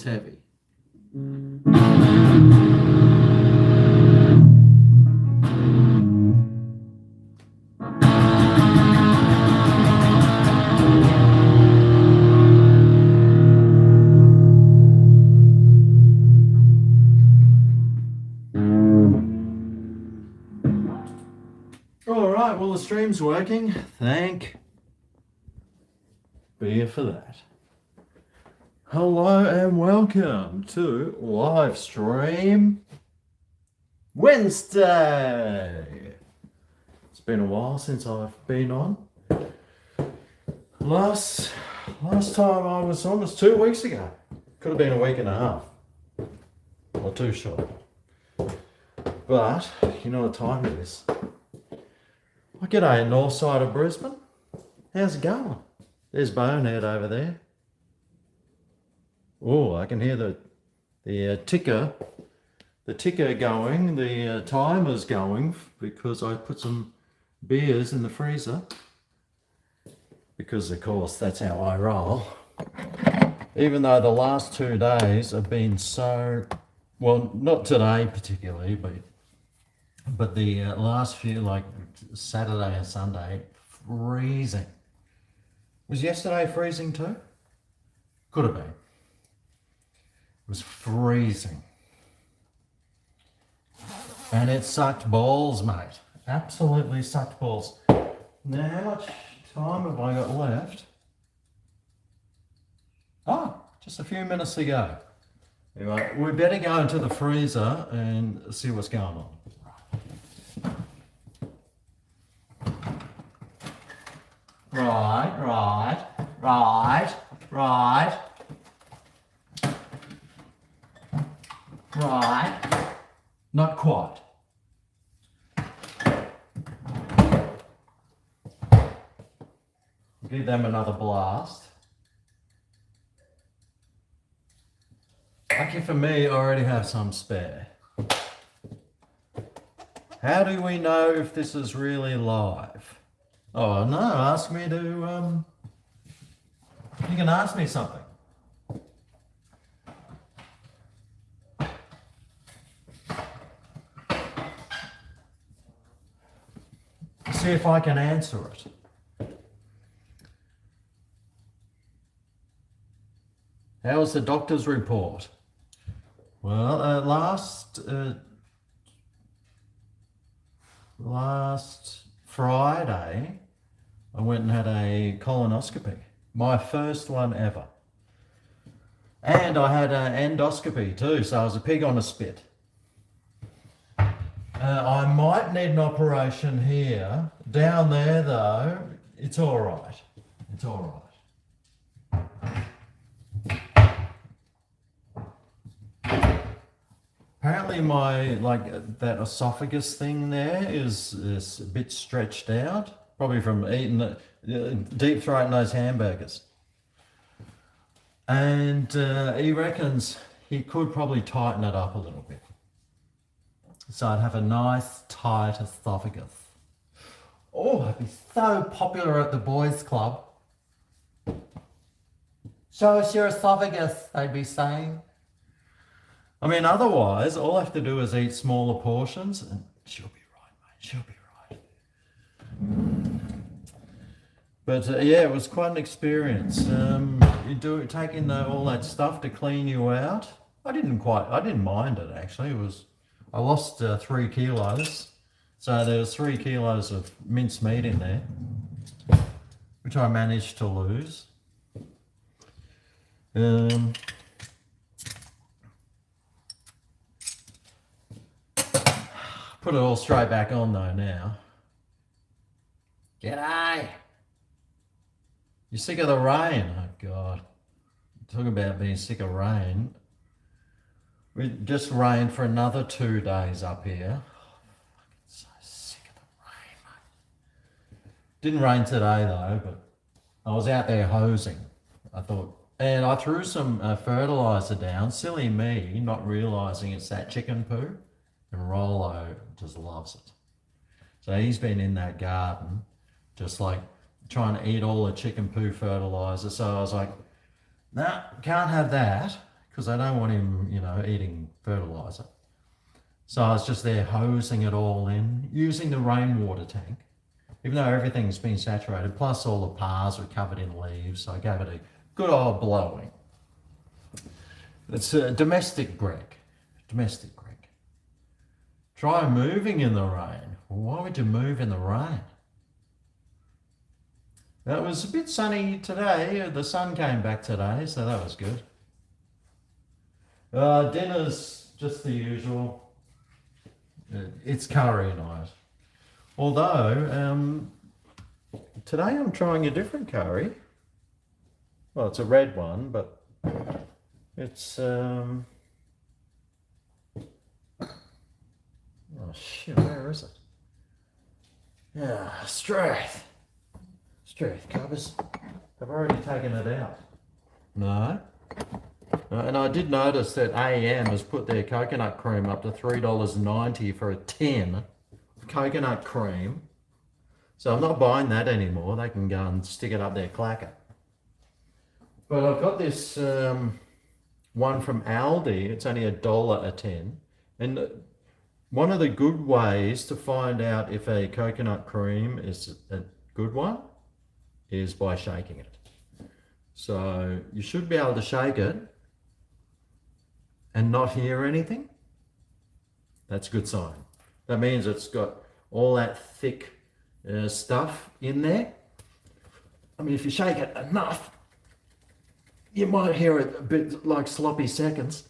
it's heavy. All right, well, the stream's working. Thank be for that. Hello and welcome to live stream Wednesday. It's been a while since I've been on. Last time I was on was 2 weeks ago. Could have been a week and a half. Not too sure. But you know what time it is. Well, g'day, north side of Brisbane. How's it going? There's Bonehead over there. Oh, I can hear the ticker going, the timer's going because I put some beers in the freezer. Because of course that's how I roll. Even though the last 2 days have been so, well, not today particularly, but the last few, like Saturday and Sunday, freezing. Was yesterday freezing too? Could have been. It was freezing. And it sucked balls, mate. Absolutely sucked balls. Now, how much time have I got left? Oh, just a few minutes to go. Anyway, we better go into the freezer and see what's going on. Right. Not quite. Give them another blast. Lucky for me, I already have some spare. How do we know if this is really live? Oh no, ask me to, you can ask me something. See if I can answer it. How was the doctor's report? Well, last Friday, I went and had a colonoscopy. My first one ever. And I had an endoscopy too, so I was a pig on a spit. I might need an operation here. Down there though, it's all right. It's all right. Apparently my, that esophagus thing there is a bit stretched out, probably from eating, deep throating those hamburgers. And he reckons he could probably tighten it up a little bit. So I'd have a nice tight esophagus. Oh, I'd be so popular at the boys' club. Show us your esophagus, they'd be saying. I mean, otherwise, all I have to do is eat smaller portions and she'll be right, mate, she'll be right. But yeah, it was quite an experience. Taking all that stuff to clean you out. I didn't mind it actually. I lost 3 kilos. So there was 3 kilos of minced meat in there, which I managed to lose. Put it all straight back on though now. G'day. You sick of the rain? Oh God. Talking about being sick of rain. We just rained for another 2 days up here. So sick of the rain, mate. Didn't rain today though, but I was out there hosing. And I threw some fertilizer down. Silly me, not realising it's that chicken poo. And Rollo just loves it. So he's been in that garden, just like trying to eat all the chicken poo fertilizer. So I was like, no, can't have that, because I don't want him, eating fertilizer. So I was just there hosing it all in, using the rainwater tank, even though everything's been saturated, plus all the paths are covered in leaves, so I gave it a good old blowing. It's a domestic Greg. Domestic Greg. Try moving in the rain. Why would you move in the rain? It was a bit sunny today. The sun came back today, so that was good. Dinner's just the usual. It's curry night. Although, today I'm trying a different curry. Well, it's a red one, but it's, oh shit, where is it? Yeah, Strath covers. I've already taken it out. No. And I did notice that AM has put their coconut cream up to $3.90 for a tin of coconut cream. So I'm not buying that anymore. They can go and stick it up their clacker. But I've got this one from Aldi. It's only $1 a tin. And one of the good ways to find out if a coconut cream is a good one is by shaking it. So you should be able to shake it and not hear anything. That's a good sign. That means it's got all that thick stuff in there. I mean, if you shake it enough, you might hear it a bit like sloppy seconds.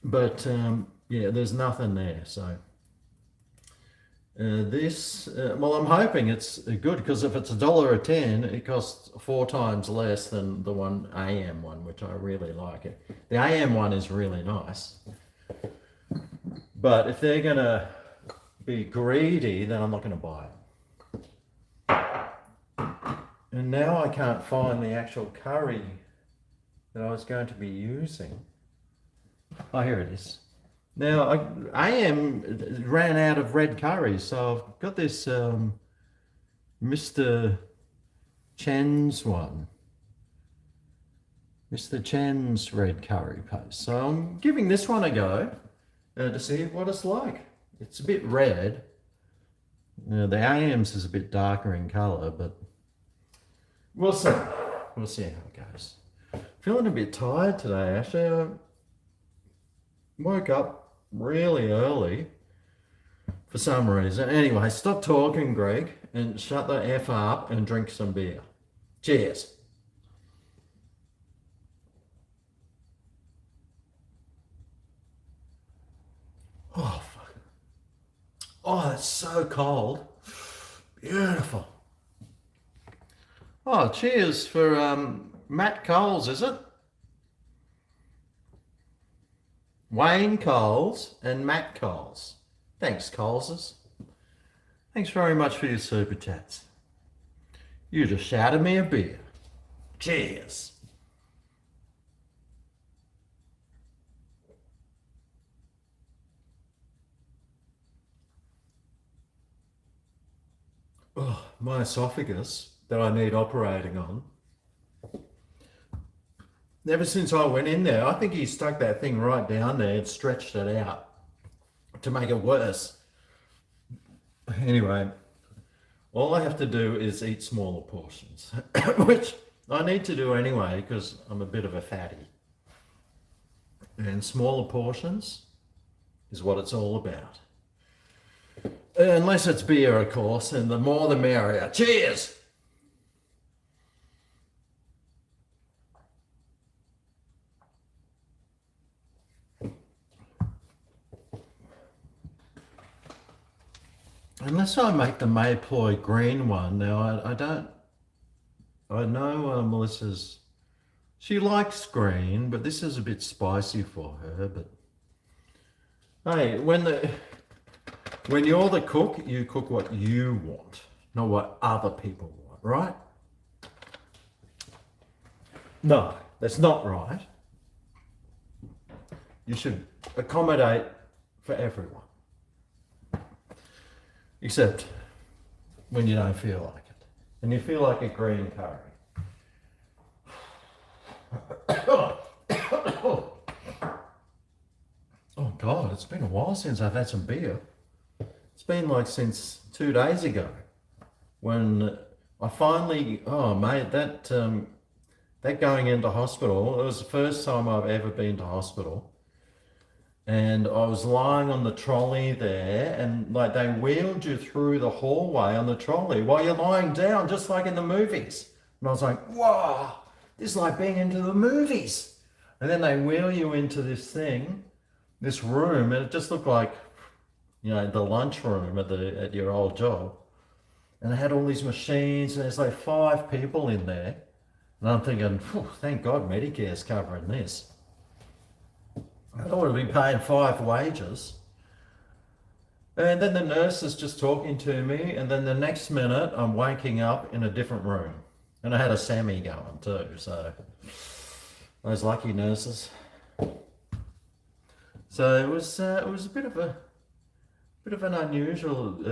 But yeah, there's nothing there. So well, I'm hoping it's good, because if it's $1 a tin, it costs 4 times less than the one AM one, which I really like it. The AM one is really nice. But if they're gonna be greedy, then I'm not gonna buy it. And now I can't find the actual curry that I was going to be using. Oh, here it is. Now, AM ran out of red curry, so I've got this Mr. Chen's one. Mr. Chen's red curry paste. So I'm giving this one a go to see what it's like. It's a bit red. The AM's is a bit darker in colour, but we'll see. We'll see how it goes. Feeling a bit tired today, actually. I woke up really early for some reason. Anyway, stop talking, Greg, and shut the F up and drink some beer. Cheers. Oh, fuck. Oh, it's so cold. Beautiful. Oh, cheers for Matt Coles, is it? Wayne Coles and Matt Coles. Thanks, Coleses. Thanks very much for your super chats. You just shouted me a beer. Cheers. Oh, my esophagus that I need operating on. Ever since I went in there, I think he stuck that thing right down there and stretched it out to make it worse. Anyway, all I have to do is eat smaller portions, which I need to do anyway because I'm a bit of a fatty. And smaller portions is what it's all about. Unless it's beer, of course, and the more the merrier. Cheers! Unless I make the Mayploy green one. Now, I know Melissa's, she likes green, but this is a bit spicy for her. But hey, when you're the cook, you cook what you want, not what other people want, right? No, that's not right. You should accommodate for everyone. Except when you don't feel like it. And you feel like a green curry. God, it's been a while since I've had some beer. It's been like since 2 days ago when I finally, oh mate, that going into hospital, it was the first time I've ever been to hospital. And I was lying on the trolley there, and like they wheeled you through the hallway on the trolley while you're lying down, just like in the movies. And I was like, wow, this is like being into the movies. And then they wheel you into this thing, this room, and it just looked like, the lunchroom at your old job. And it had all these machines, and there's like 5 people in there. And I'm thinking, thank God Medicare's covering this. I don't want to be paying 5 wages. And then the nurse is just talking to me, and then the next minute I'm waking up in a different room. And I had a Sammy going too, so those lucky nurses. So it was a bit of an unusual.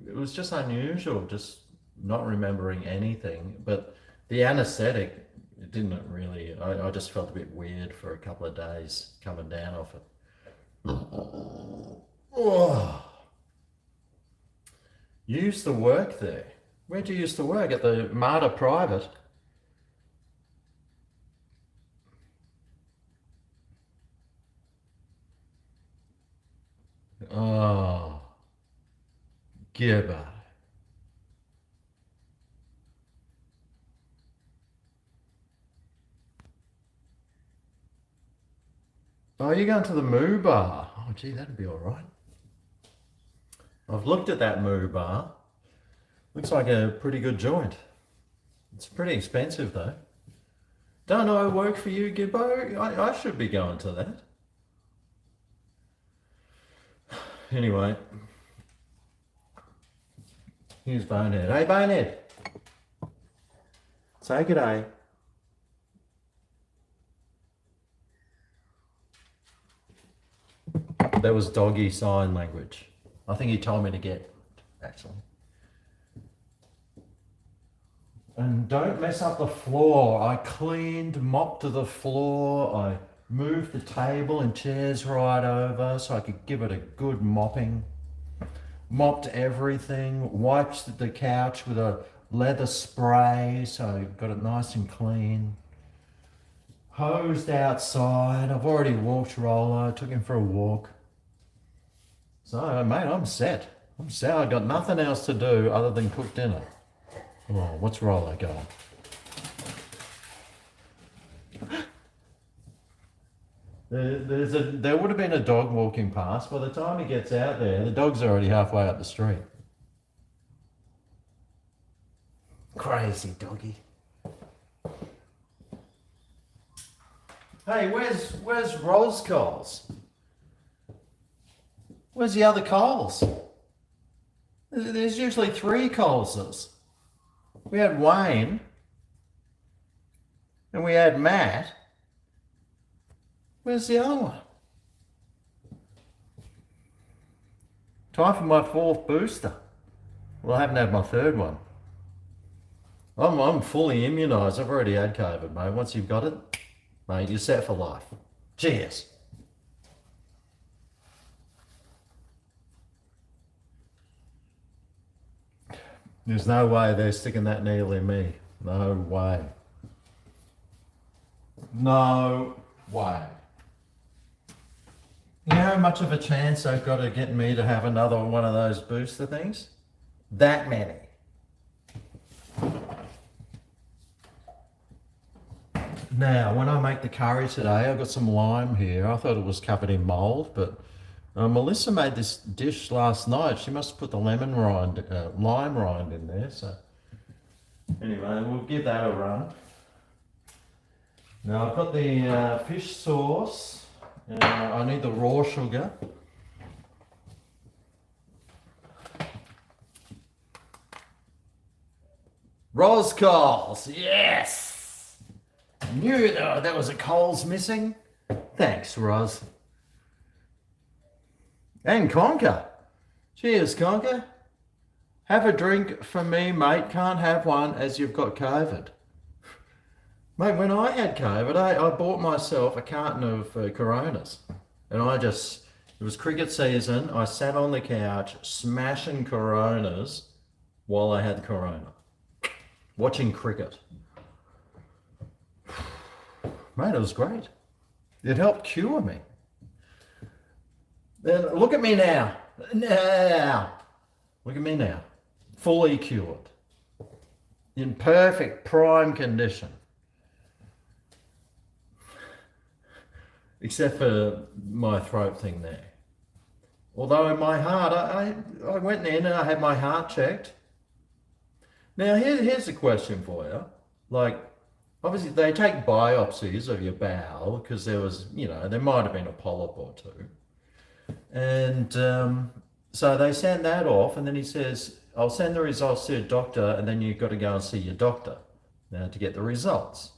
It was just unusual, just not remembering anything. But the anaesthetic, it didn't really. I just felt a bit weird for a couple of days coming down off it. Oh. You used to work there. Where'd you used to work? At the Marta Private? Oh, Gibber. Oh, you're going to the Moo Bar. Oh, gee, that'd be all right. I've looked at that Moo Bar. Looks like a pretty good joint. It's pretty expensive though. Don't I work for you, Gibbo? I should be going to that. Anyway, here's Bonehead. Hey, Bonehead. Say good day. That was doggy sign language. I think he told me to get, actually. And don't mess up the floor. I cleaned, mopped the floor. I moved the table and chairs right over so I could give it a good mopping. Mopped everything, wiped the couch with a leather spray so I got it nice and clean. Hosed outside. I've already walked Rollo, took him for a walk. So, mate, I'm set. I've got nothing else to do other than cook dinner. Oh, what's Rollo going? There would have been a dog walking past. By the time he gets out there, the dog's already halfway up the street. Crazy doggy. Hey, where's Ros Coles? Where's the other Coles? There's usually 3 Coleses. We had Wayne, and we had Matt. Where's the other one? Time for my 4th booster. Well, I haven't had my 3rd one. I'm fully immunised. I've already had COVID, mate. Once you've got it, mate, you're set for life. Cheers. There's no way they're sticking that needle in me. No way. No way. You know how much of a chance they've got to get me to have another one of those booster things? That many. Now, when I make the curry today, I've got some lime here. I thought it was covered in mould, but Melissa made this dish last night. She must have put the lime rind in there. So anyway, we'll give that a run. Now I've got the fish sauce. I need the raw sugar. Ros Coles, yes! Knew there was a Coles missing. Thanks, Ros. And Conker. Cheers, Conker. Have a drink for me, mate. Can't have one as you've got COVID. Mate, when I had COVID, I bought myself a carton of Coronas. And it was cricket season. I sat on the couch smashing Coronas while I had Corona, watching cricket. Mate, it was great. It helped cure me. Then look at me now. Look at me now. Fully cured. In perfect prime condition. Except for my throat thing there. Although in my heart, I went in and I had my heart checked. Now here's a question for you. Like, obviously they take biopsies of your bowel because there was, there might have been a polyp or two. And so they send that off, and then he says, I'll send the results to your doctor, and then you've got to go and see your doctor to get the results.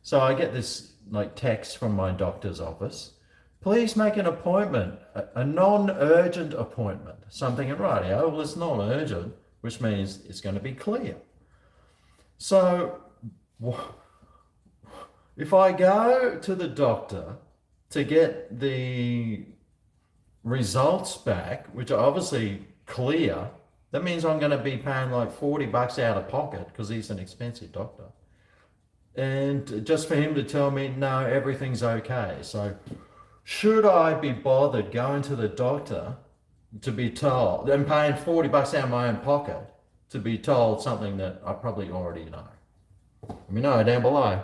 So I get this text from my doctor's office. Please make an appointment, a non-urgent appointment. Something right, well, it's non-urgent, which means it's going to be clear. So if I go to the doctor to get the results back, which are obviously clear, that means I'm going to be paying like $40 out of pocket because he's an expensive doctor. And just for him to tell me, no, everything's okay. So should I be bothered going to the doctor to be told, and paying $40 out of my own pocket to be told something that I probably already know? Let me know down below.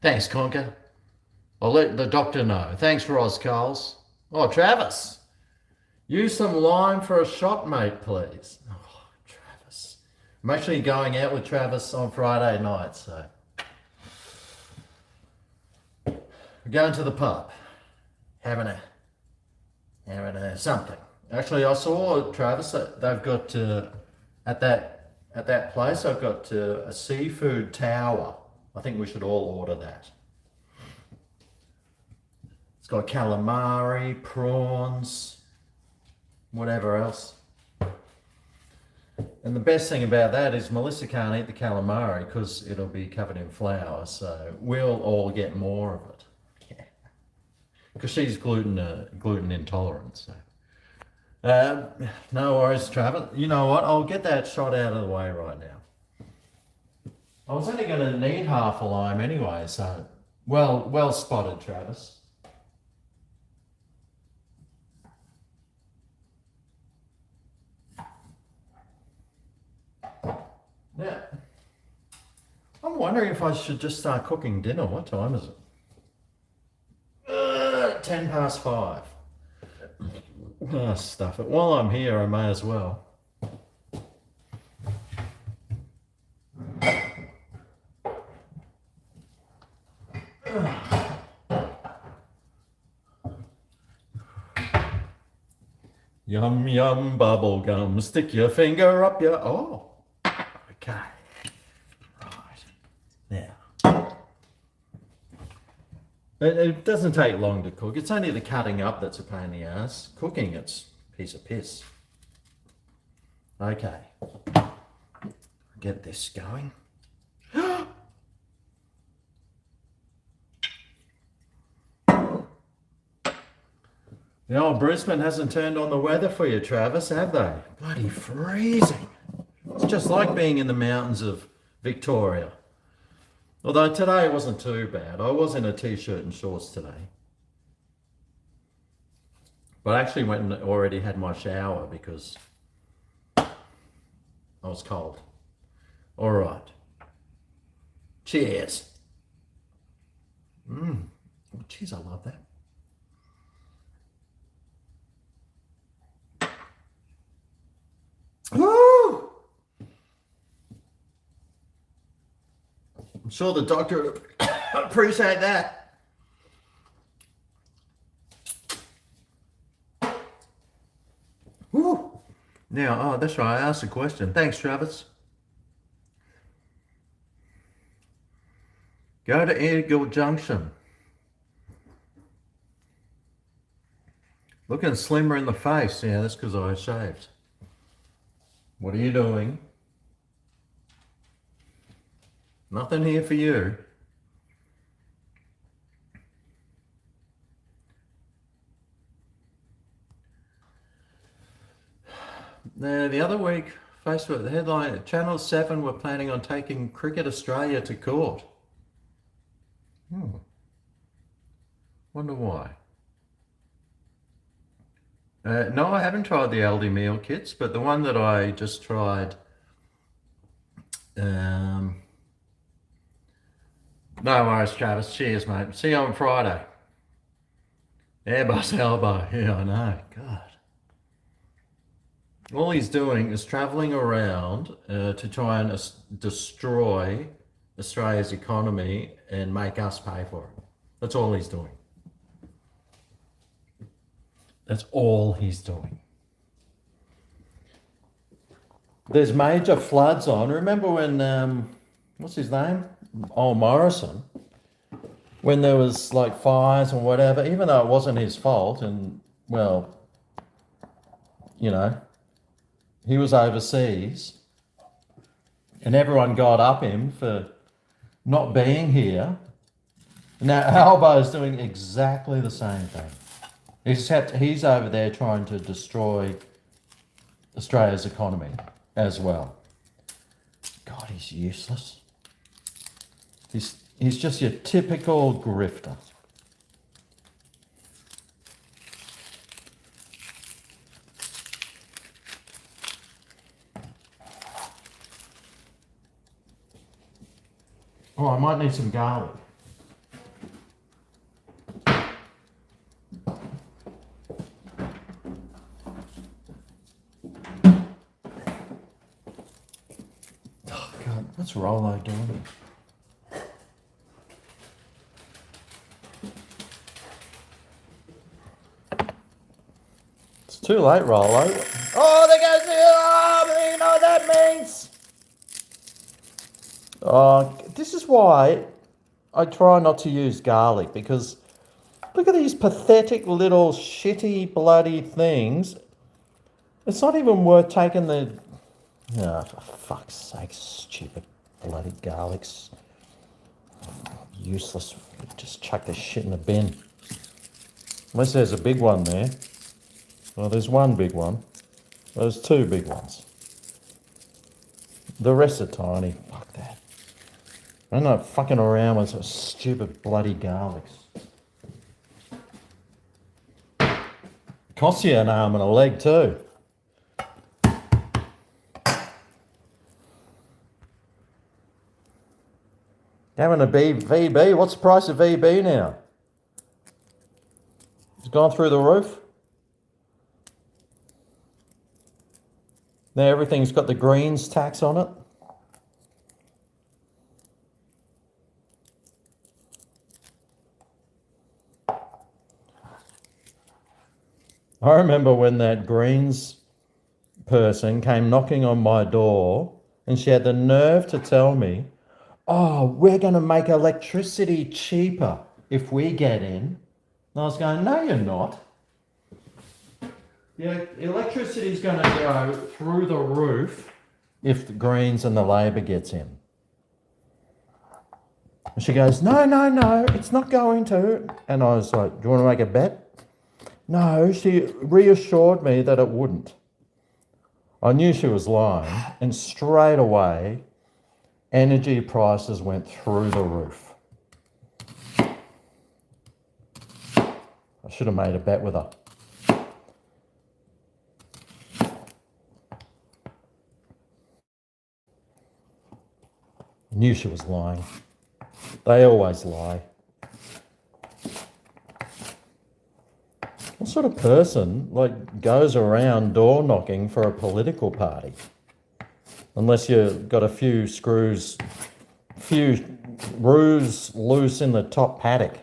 Thanks, Conker. I'll let the doctor know. Thanks, Roz Coles. Oh, Travis. Use some lime for a shot, mate, please. Oh, Travis. I'm actually going out with Travis on Friday night, so. We're going to the pub. Having a something. Actually, I saw, Travis, that they've got, at that place, I've got a seafood tower. I think we should all order that. It's got calamari, prawns, whatever else. And the best thing about that is Melissa can't eat the calamari because it'll be covered in flour, so we'll all get more of it. Yeah. Because she's gluten intolerant. So. No worries, Travis. You know what? I'll get that shot out of the way right now. I was only going to need half a lime anyway, so well spotted, Travis. Now, I'm wondering if I should just start cooking dinner. What time is it? 10 past 5. Oh, stuff it. While I'm here, I may as well. Yum, yum, bubble gum. Stick your finger up your... Oh. Okay. Right. Now. It doesn't take long to cook. It's only the cutting up that's a pain in the ass. Cooking, it's a piece of piss. Okay. Get this going. The old Brisbane hasn't turned on the weather for you, Travis, have they? Bloody freezing. It's just like being in the mountains of Victoria. Although today wasn't too bad. I was in a t-shirt and shorts today. But I actually went and already had my shower because I was cold. All right. Cheers. Oh, geez, I love that. Woo! I'm sure the doctor would appreciate that. Woo! Now, that's right, I asked a question. Thanks, Travis. Go to Eagle Junction. Looking slimmer in the face. Yeah, that's because I shaved. What are you doing? Nothing here for you. The other week, Facebook, the headline, Channel 7 were planning on taking Cricket Australia to court. Wonder why. No, I haven't tried the Aldi meal kits, but the one that I just tried, no worries, Travis. Cheers, mate. See you on Friday. Airbus elbow. Yeah, I know. God. All he's doing is travelling around to try and destroy Australia's economy and make us pay for it. That's all he's doing. That's all he's doing. There's major floods on. Remember when, what's his name? Oh, Morrison. When there was like fires and whatever, even though it wasn't his fault, and well, you know, he was overseas and everyone got up him for not being here. Now Albo's doing exactly the same thing. Except he's over there trying to destroy Australia's economy as well. God, he's useless. He's just your typical grifter. Oh, I might need some garlic. Oh, God, what's Rollo doing? It's too late, Rollo. Oh, there goes the alarm! You know what that means? This is why I try not to use garlic, because look at these pathetic little shitty bloody things. It's not even worth taking the... Oh, for fuck's sake, stupid bloody garlics. Useless. Just chuck this shit in the bin. Unless there's a big one there. Well, there's one big one. There's two big ones. The rest are tiny. Fuck that. I'm not fucking around with some stupid bloody garlics. Costs you an arm and a leg too. Having a VB, what's the price of VB now? It's gone through the roof. Now everything's got the greens tax on it. I remember when that Greens person came knocking on my door and she had the nerve to tell me, oh, we're going to make electricity cheaper if we get in. And I was going, no, you're not. Yeah, electricity is going to go through the roof if the Greens and the Labor gets in. And she goes, no, it's not going to. And I was like, do you want to make a bet? No, she reassured me that it wouldn't. I knew she was lying, and straight away, energy prices went through the roof. I should have made a bet with her. I knew she was lying. They always lie. What sort of person goes around door knocking for a political party? Unless you've got a few screws loose in the top paddock.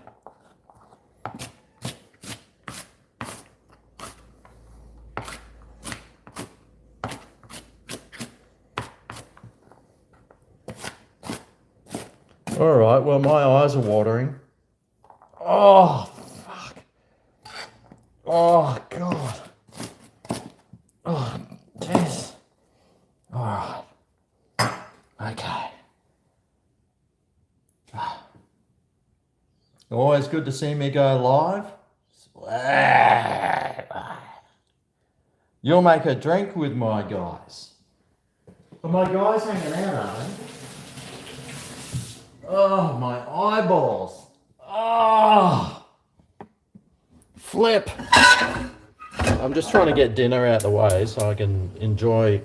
All right, well, my eyes are watering. Oh, fuck. Oh, God. Oh, jeez. All right. Okay. Always good to see me go live. You'll make a drink with my guys. Are my guys hanging out, are they? Oh, my eyeballs. Oh, flip. I'm just trying to get dinner out of the way so I can enjoy.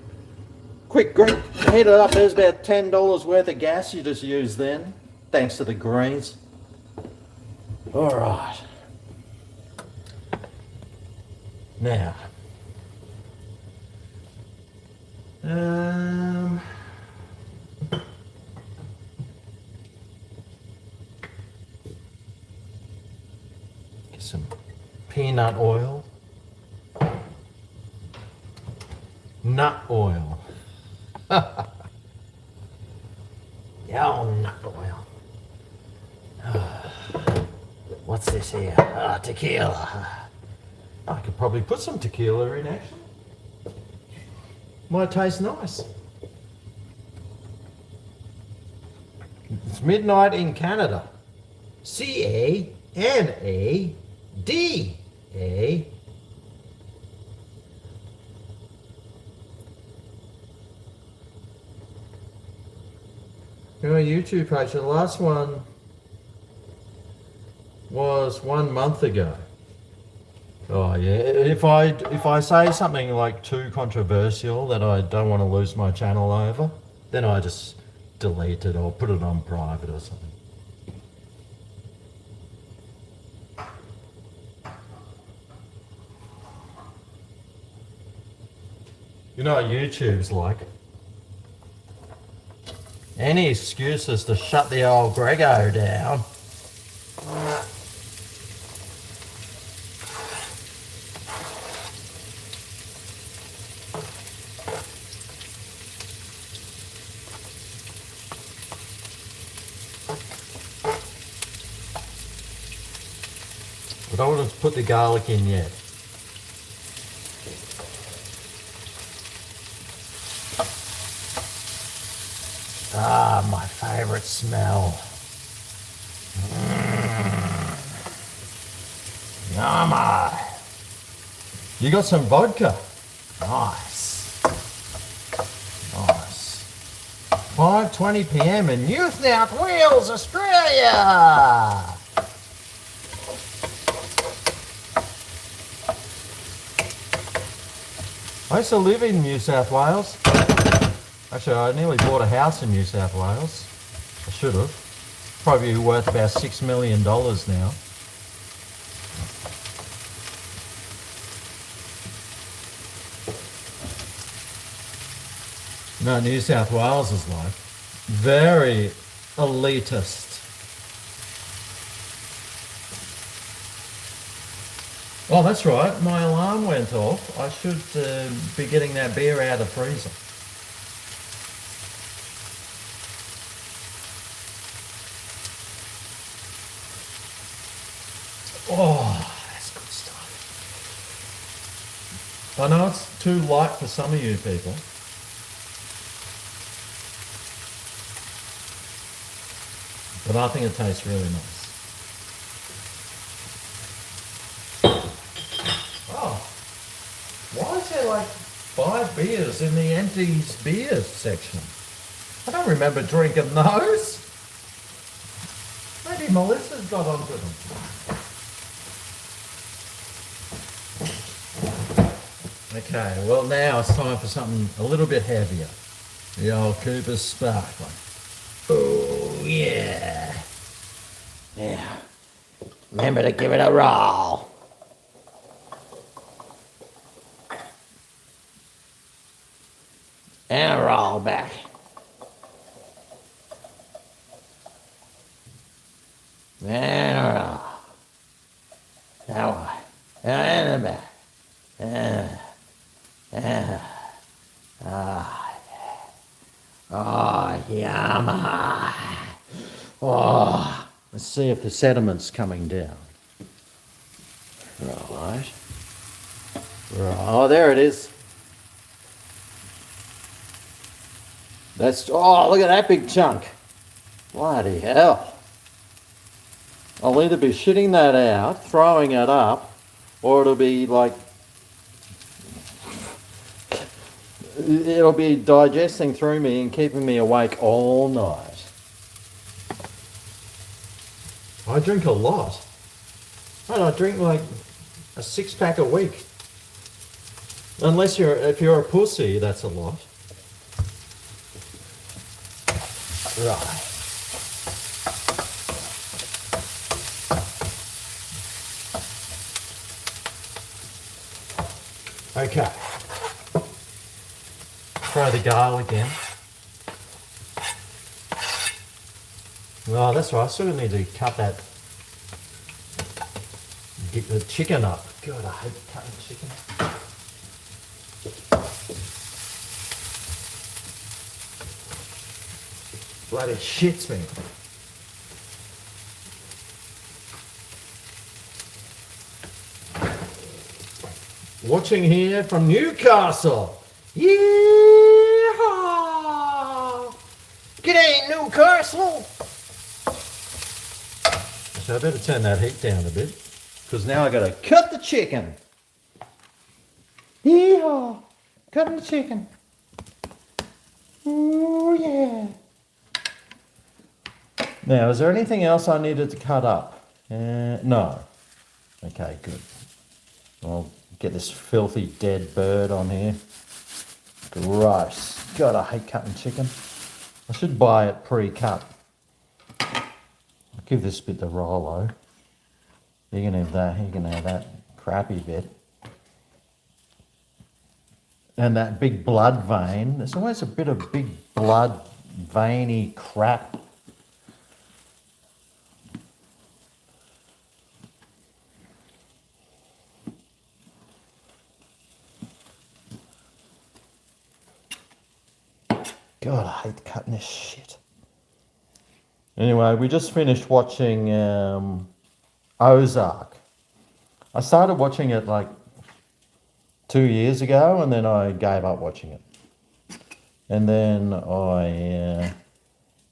Quick, Greg, heat it up. There's about $10 worth of gas you just used then, thanks to the greens. All right. Now, get some peanut oil, nut oil. Yeah, nut oil. What's this here? Tequila. I could probably put some tequila in, actually. Might taste nice. It's midnight in Canada. CANADA. Your YouTube page, the last one was 1 month ago. Oh yeah, if I say something like too controversial that I don't want to lose my channel over, then I just delete it or put it on private or something. You know what YouTube's like? Any excuses to shut the old GregO down. I don't want to put the garlic in yet. Ah, my favourite smell. Yummy. You got some vodka. Nice. Nice. 5:20 p.m. in New South Wales, Australia. I used to live in New South Wales. Actually, I nearly bought a house in New South Wales. I should have. Probably worth about $6 million now. No, New South Wales is like very elitist. Oh, that's right. My alarm went off. I should be getting that beer out of the freezer. Oh, that's good stuff. I know it's too light for some of you people. But I think it tastes really nice. Oh, why is there like 5 beers in the empties beers section? I don't remember drinking those. Maybe Melissa's got onto them. Okay, well now it's time for something a little bit heavier. The old Cooper's Sparkling. Oh yeah. Yeah. Remember to give it a roll. And a roll back. And a roll. That way. And the back. Oh, yummy. Oh, let's see if the sediment's coming down. Right. Oh, there it is. That's, oh, look at that big chunk. Bloody hell. I'll either be shitting that out, throwing it up, or it'll be like it'll be digesting through me and keeping me awake all night. I drink a lot. I drink like a 6-pack a week. Unless if you're a pussy, that's a lot. Right. Okay. Throw the garlic in. Oh, that's right. I sort of need to cut that. Get the chicken up. God, I hate cutting chicken. Bloody shits me. Watching here from Newcastle. Yeehaw! G'day, Newcastle! So I better turn that heat down a bit, because now I got to cut the chicken. Yeehaw! Cutting the chicken. Oh yeah. Now, is there anything else I needed to cut up? No. Okay, good. I'll get this filthy dead bird on here. Gross. God, I hate cutting chicken. I should buy it pre-cut. I'll give this bit the Rolo. You can have that. You can have that crappy bit. And that big blood vein. There's always a bit of big blood veiny crap. God, I hate cutting this shit. Anyway, we just finished watching Ozark. I started watching it like 2 years ago, and then I gave up watching it. And then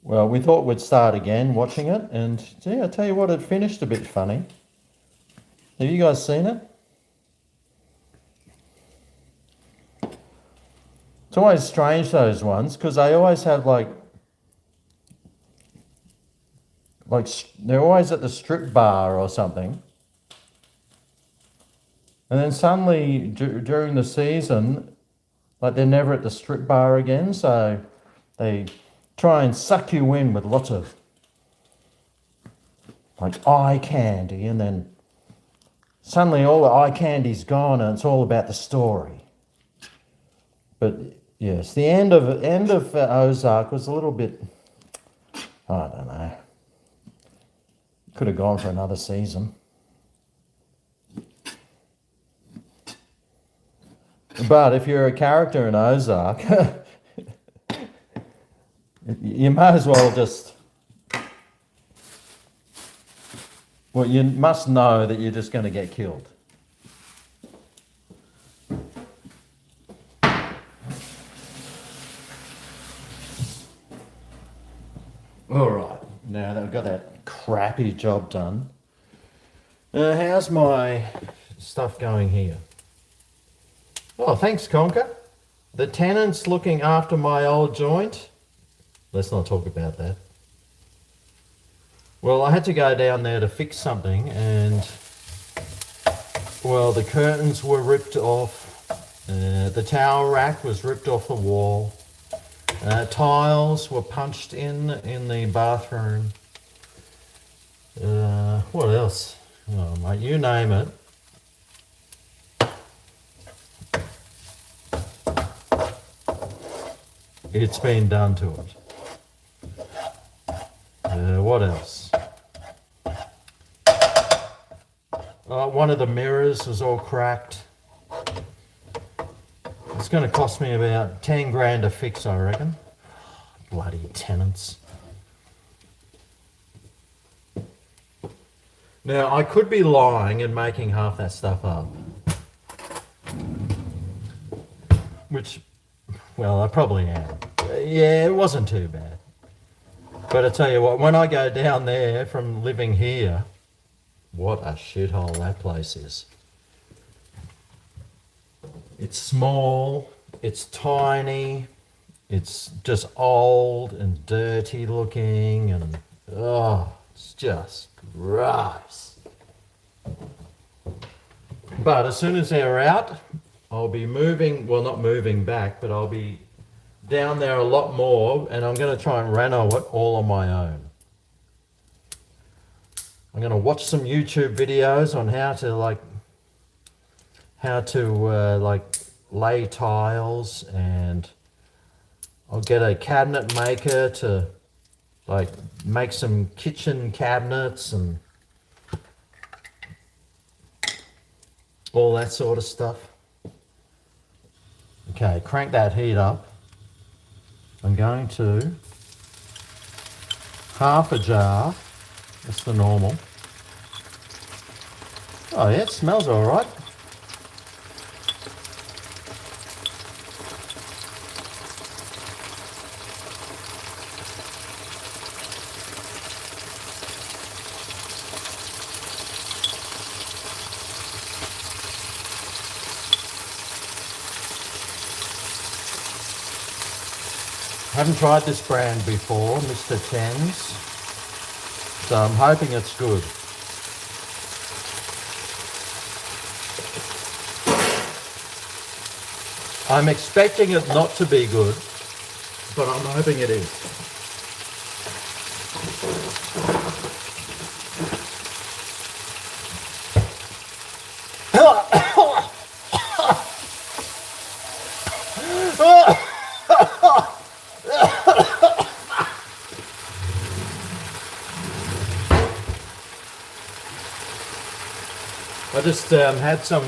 well, we thought we'd start again watching it, and yeah, I tell you what, it finished a bit funny. Have you guys seen it? It's always strange, those ones, because they always have like they're always at the strip bar or something. And then suddenly during the season, like they're never at the strip bar again, so they try and suck you in with lots of like eye candy, and then suddenly all the eye candy's gone and it's all about the story. But yes, the end of Ozark was a little bit, I don't know. Could have gone for another season. But if you're a character in Ozark, you might as well just, well, you must know that you're just going to get killed. All right, now that I've got that crappy job done, how's my stuff going here? Oh, thanks, Conker. The tenant's looking after my old joint. Let's not talk about that. Well, I had to go down there to fix something, and well, the curtains were ripped off. The towel rack was ripped off the wall. Tiles were punched in the bathroom. What else? Oh, mate, you name it. It's been done to it. What else? One of the mirrors was all cracked. It's going to cost me about 10 grand to fix, I reckon. Bloody tenants. Now, I could be lying and making half that stuff up. Which, well, I probably am. Yeah, it wasn't too bad. But I tell you what, when I go down there from living here, what a shithole that place is. It's small, It's tiny. It's just old and dirty looking, and oh, it's just gross. But as soon as they're out, I'll be moving, well, not moving back, but I'll be down there a lot more, and I'm going to try and reno it all on my own. I'm going to watch some YouTube videos on how to lay tiles, and I'll get a cabinet maker to like make some kitchen cabinets and all that sort of stuff. Okay, crank that heat up. I'm going to half a jar. That's the normal. Oh yeah, it smells all right. I haven't tried this brand before, Mr. Tens, so I'm hoping it's good. I'm expecting it not to be good, but I'm hoping it is. I just had some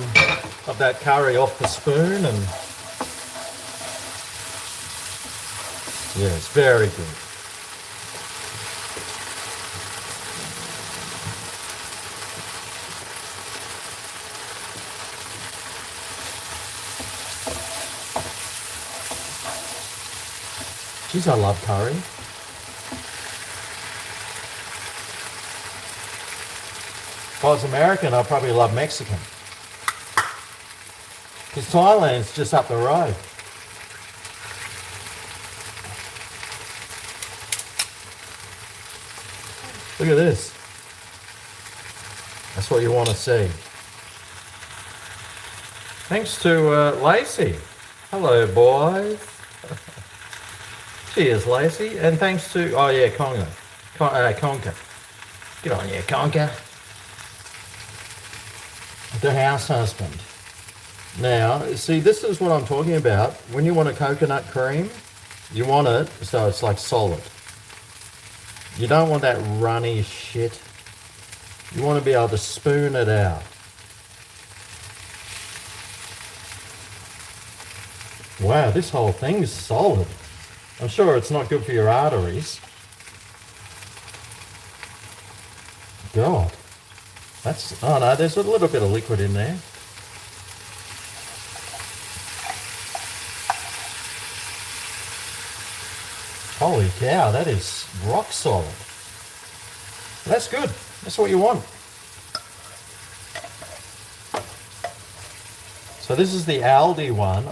of that curry off the spoon, and yeah, it's very good. Geez, I love curry. If I was American, I'd probably love Mexican. Because Thailand's just up the road. Look at this. That's what you want to see. Thanks to Lacey. Hello, boys. Cheers, Lacey. And thanks to, oh yeah, Conker. Get on here, Conker. The house husband. Now, see, this is what I'm talking about. When you want a coconut cream, you want it so it's like solid. You don't want that runny shit. You want to be able to spoon it out. Wow, this whole thing's solid. I'm sure it's not good for your arteries. God. That's, oh no, there's a little bit of liquid in there. Holy cow, that is rock solid. That's good. That's what you want. So this is the Aldi one.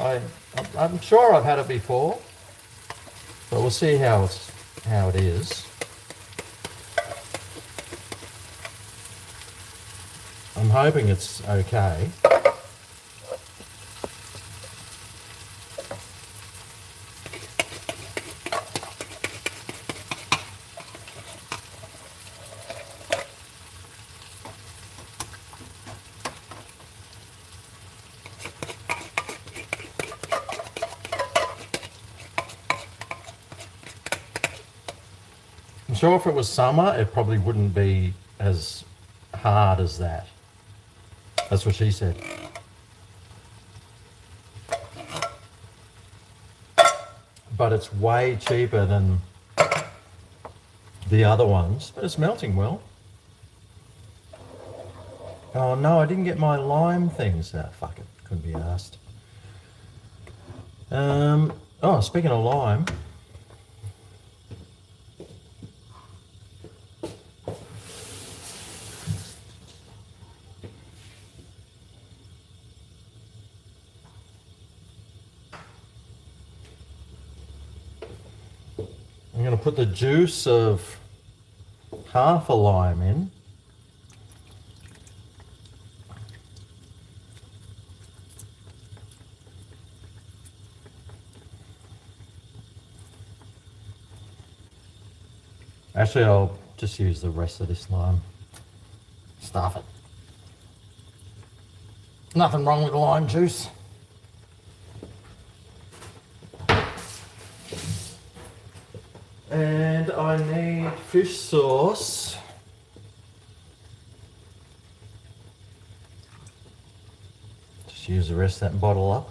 I'm sure I've had it before, but we'll see how it is. I'm hoping it's okay. I'm sure if it was summer, it probably wouldn't be as hard as that. That's what she said. But it's way cheaper than the other ones. But it's melting well. Oh no, I didn't get my lime things. Ah, fuck it. Couldn't be asked. Oh, speaking of lime. put the juice of half a lime in. Actually, I'll just use the rest of this lime. Stuff it. Nothing wrong with lime juice. And I need fish sauce. Just use the rest of that bottle up.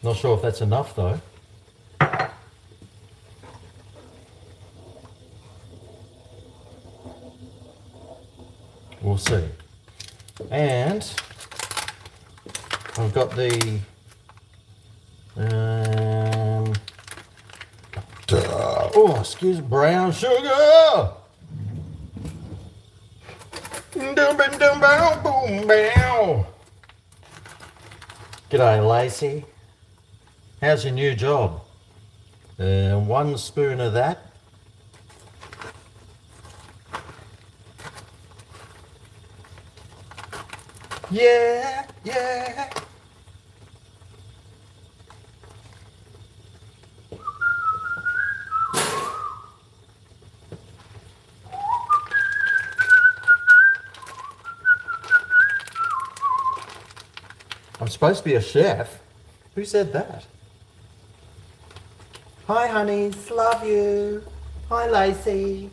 Not sure if that's enough though. We'll see. And I've got the excuse me, brown sugar. G'day, Lacey. How's your new job? 1 spoon of that. Yeah, yeah. I'm supposed to be a chef. Who said that? Hi, honeys. Love you. Hi, Lacey.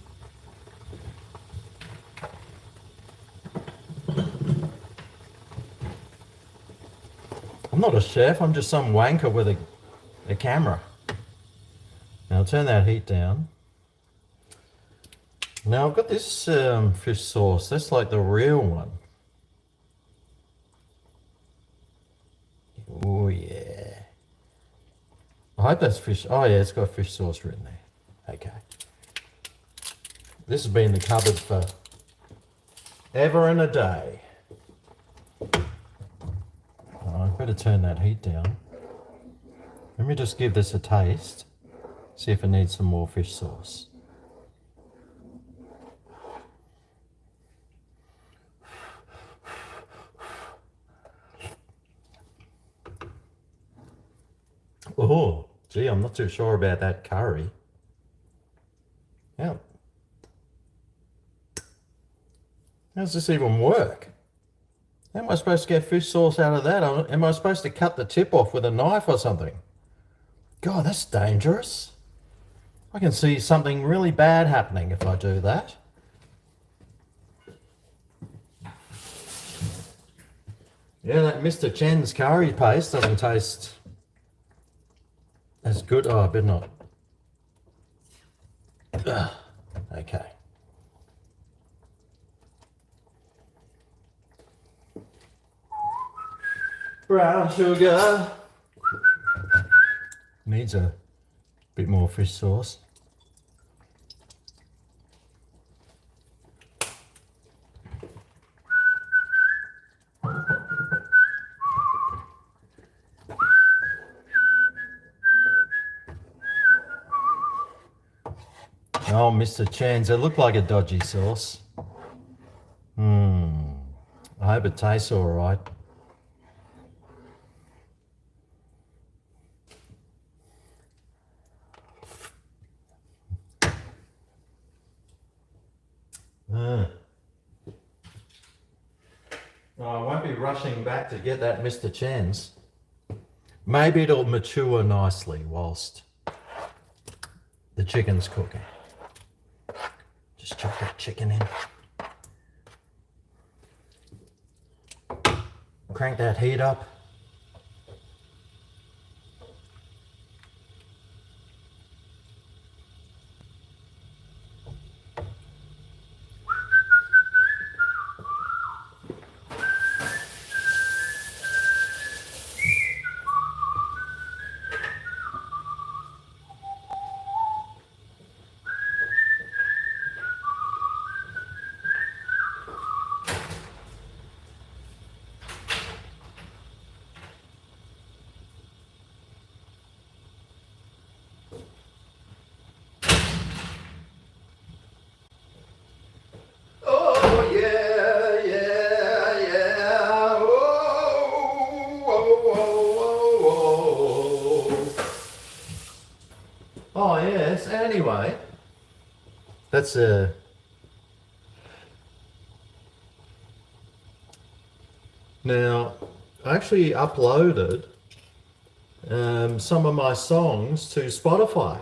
I'm not a chef. I'm just some wanker with a camera. Now I'll turn that heat down. Now I've got this fish sauce. That's like the real one. Oh yeah. I hope that's fish. Oh yeah, it's got fish sauce written there. Okay. This has been in the cupboard for ever and a day. I better turn that heat down. Let me just give this a taste. See if it needs some more fish sauce. Oh, gee, I'm not too sure about that curry. How does this even work? How am I supposed to get fish sauce out of that? Am I supposed to cut the tip off with a knife or something? God, that's dangerous. I can see something really bad happening if I do that. Yeah, that Mr. Chen's curry paste doesn't taste as good. Oh, I better not. Ugh. Okay. Brown sugar. Needs a bit more fish sauce. Oh, Mr. Chan's, it looked like a dodgy sauce. I hope it tastes all right. I won't be rushing back to get that Mr. Chan's. Maybe it'll mature nicely whilst the chicken's cooking. Just chuck that chicken in. Crank that heat up. Oh yes, anyway. That's now I actually uploaded some of my songs to Spotify.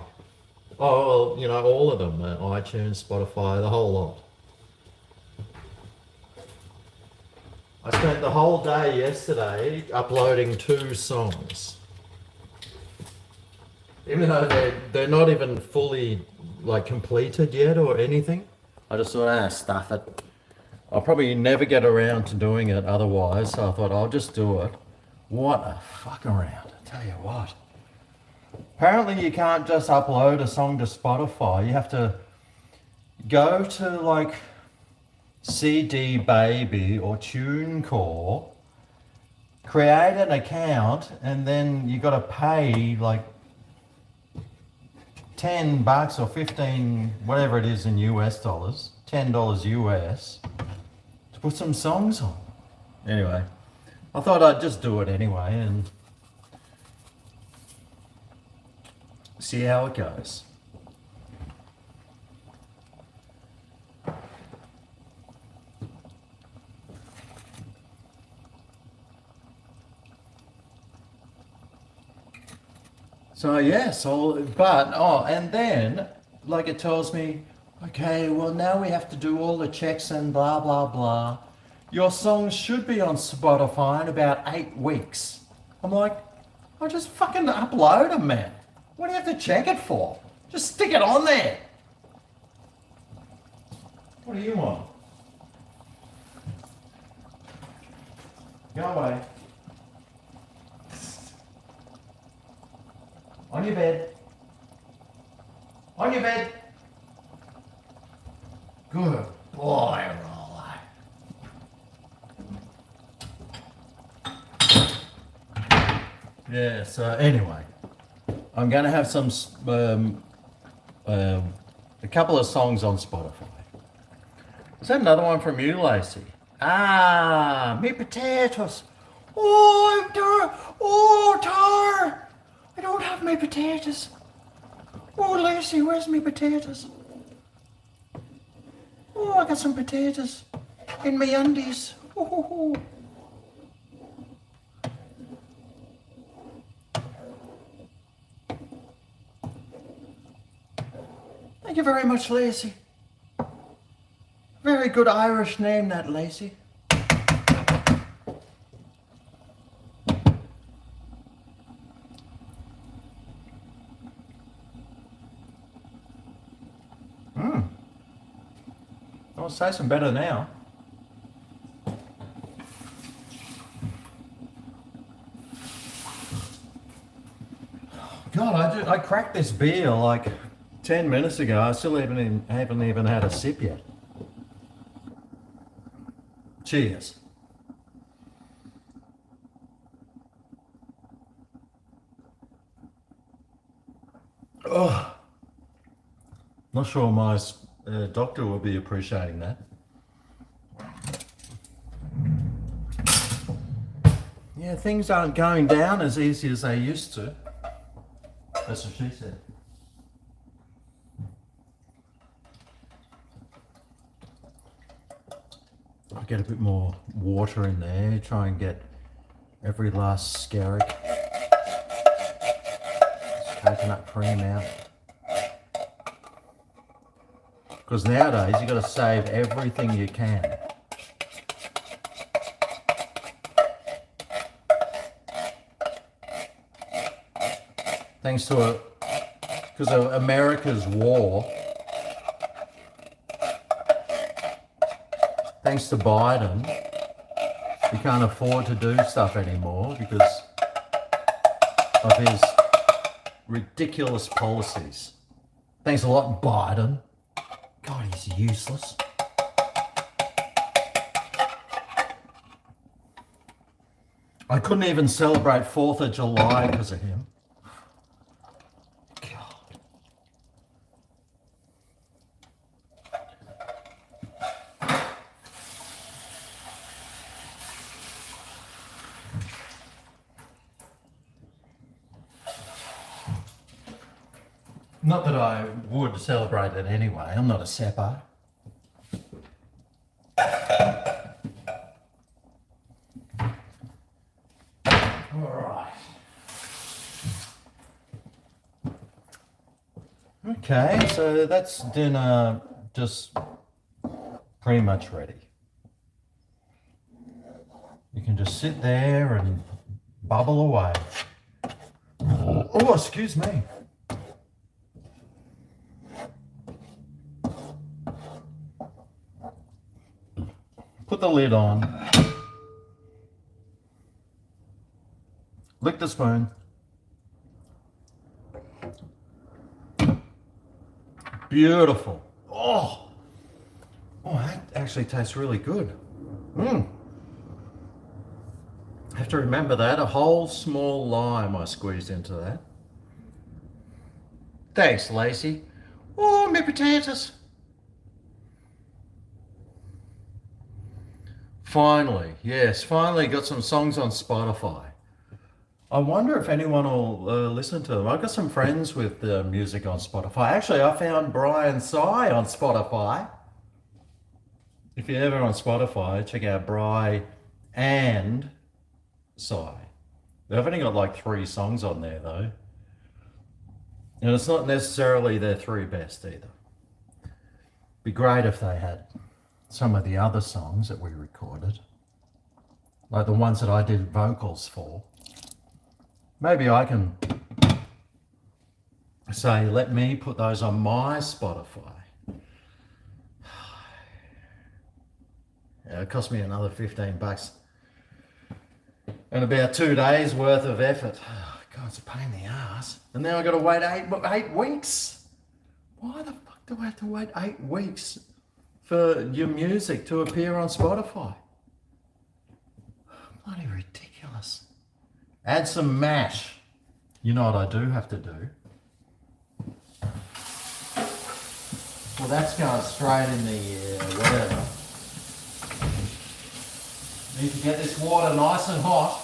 Oh, well, all of them, iTunes, Spotify, the whole lot. I spent the whole day yesterday uploading 2 songs. Even though they're not even fully completed yet or anything. I just thought, stuff it. I'll probably never get around to doing it otherwise, so I thought I'll just do it. What a fuck around, I tell you what. Apparently you can't just upload a song to Spotify, you have to go to CD Baby or TuneCore, create an account, and then you got to pay $10 or 15, whatever it is in US dollars, $10 US, to put some songs on. Anyway, I thought I'd just do it anyway and see how it goes. So yes, and then it tells me, okay, well now we have to do all the checks and blah blah blah. Your songs should be on Spotify in about 8 weeks. I'm like, I just fucking upload them, man. What do you have to check it for? Just stick it on there. What do you want? Go away. On your bed. On your bed. Good boy, Roller. Yeah, so anyway, I'm going to have a couple of songs on Spotify. Is that another one from you, Lacey? Me potatoes. Tar. I don't have my potatoes. Oh, Lacey, where's my potatoes? Oh, I got some potatoes in my undies. Oh. Thank you very much, Lacey. Very good Irish name, that, Lacey. I'll say some better now. God, I cracked this beer 10 minutes ago. I still haven't even had a sip yet. Cheers. Oh, not sure my doctor will be appreciating that. Yeah, things aren't going down as easy as they used to. That's what she said. I'll get a bit more water in there, try and get every last skerrick. Coconut cream out. Because nowadays you've got to save everything you can. Thanks to because of America's war, thanks to Biden, we can't afford to do stuff anymore because of his ridiculous policies. Thanks a lot, Biden. God, he's useless. I couldn't even celebrate 4th of July because of him. Not that I would celebrate it anyway. I'm not a sapper. Alright. Okay, so that's dinner just pretty much ready. You can just sit there and bubble away. Oh, excuse me. Put the lid on. Lick the spoon. Beautiful. Oh, that actually tastes really good. Have to remember that. A whole small lime I squeezed into that. Thanks, Lacey. Oh, my potatoes. Finally, yes, finally got some songs on Spotify. I wonder if anyone will listen to them. I've got some friends with music on Spotify. Actually, I found Brian Sy on Spotify. If you're ever on Spotify, check out Bry and Sy. They've only got like 3 songs on there though. And it's not necessarily their 3 best either. Be great if they had some of the other songs that we recorded, like the ones that I did vocals for. Maybe I can say, let me put those on my Spotify. Yeah, it cost me another $15 and about 2 days worth of effort. Oh, God, it's a pain in the ass. And now I've got to wait 8 weeks. Why the fuck do I have to wait 8 weeks for your music to appear on Spotify? Bloody ridiculous. Add some mash. You know what I do have to do? Well, that's going straight in the whatever. Need to get this water nice and hot.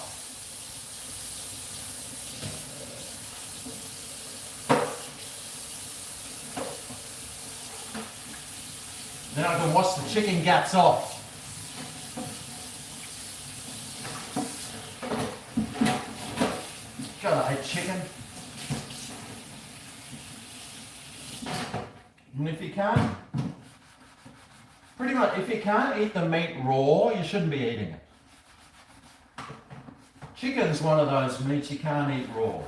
Then I can wash the chicken guts off. God, I hate chicken. And if you can't, pretty much, if you can't eat the meat raw, you shouldn't be eating it. Chicken's one of those meats you can't eat raw.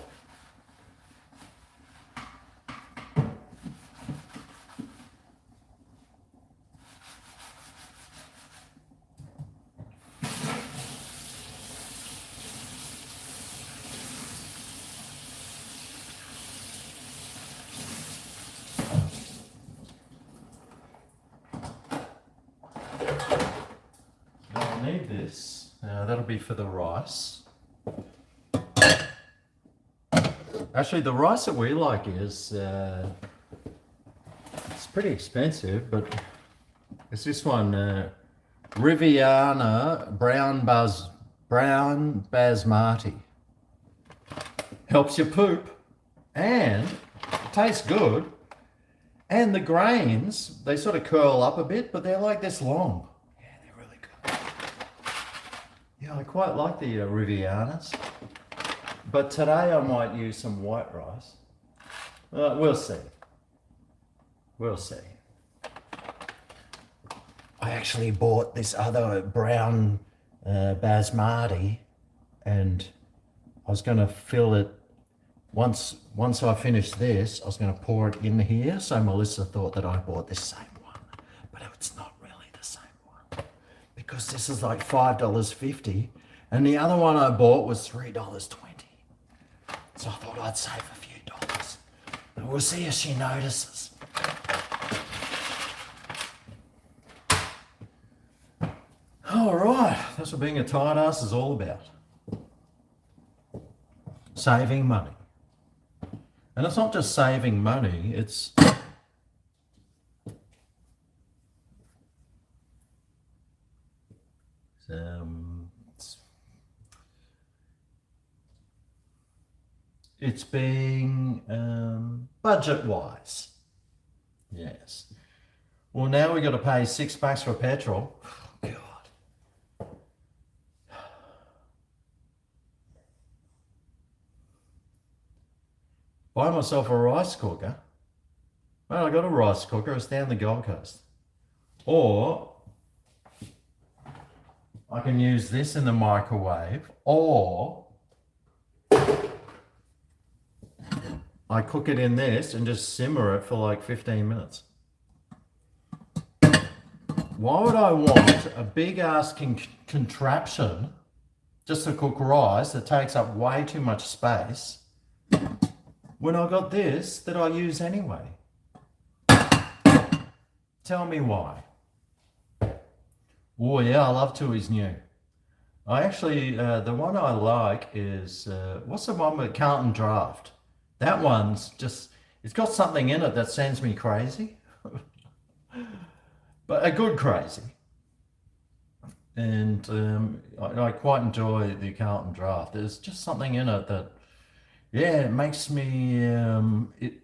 I'll need this. That'll be for the rice. Actually, the rice that we like is it's pretty expensive, but it's this one, Riviana Brown Basmati. Helps you poop, and it tastes good. And the grains, they sort of curl up a bit, but they're like this long. Yeah, they're really good. Yeah, I quite like the Rivianas. But today I might use some white rice. We'll see. We'll see. I actually bought this other brown basmati, and I was going to fill it once I finished this. I was going to pour it in here, so Melissa thought that I bought this same one, but it's not really the same one because this is like $5.50, and the other one I bought was $3.20. So I thought I'd save a few dollars. But we'll see if she notices. All right, that's what being a tight ass is all about. Saving money. And it's not just saving money, it's it's being budget wise. Yes. Well, now we got to pay $6 for petrol. Oh, God. Buy myself a rice cooker. Well, I got a rice cooker. It's down the Gold Coast. Or I can use this in the microwave, or I cook it in this and just simmer it for like 15 minutes. Why would I want a big ass contraption just to cook rice that takes up way too much space when I got this that I use anyway? Tell me why. Oh yeah, I love Tui's new. I actually, the one I like is, what's the one with Carlton Draft? That one's just, it's got something in it that sends me crazy. But a good crazy. And I quite enjoy the Carlton Draft. There's just something in it that, yeah, it makes me, it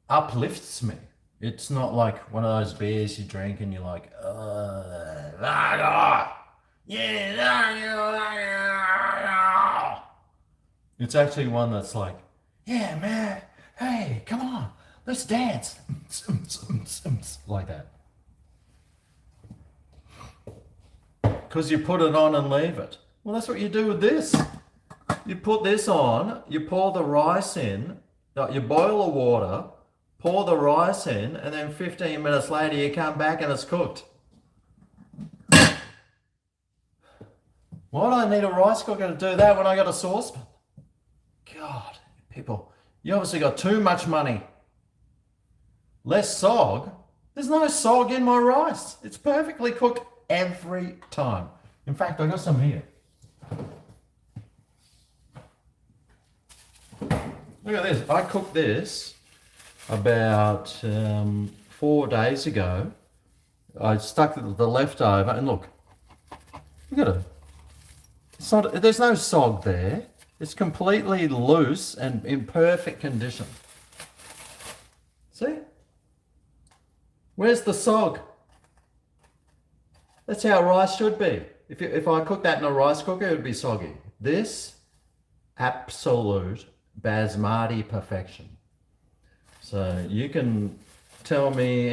uplifts me. It's not like one of those beers you drink and you're like, it's actually one that's like, yeah, man, hey, come on, let's dance. Like that. Because you put it on and leave it. Well, that's what you do with this. You put this on, you pour the rice in, you boil the water, pour the rice in, and then 15 minutes later you come back and it's cooked. Why do I need a rice cooker to do that when I got a saucepan? God, people, you obviously got too much money. Less sog? There's no sog in my rice. It's perfectly cooked every time. In fact, I got some here. Look at this. I cooked this about 4 days ago. I stuck the leftover, and look at it. It's not, there's no sog there. It's completely loose and in perfect condition. See? Where's the sog? That's how rice should be. If I cook that in a rice cooker, it would be soggy. This, absolute basmati perfection. So you can tell me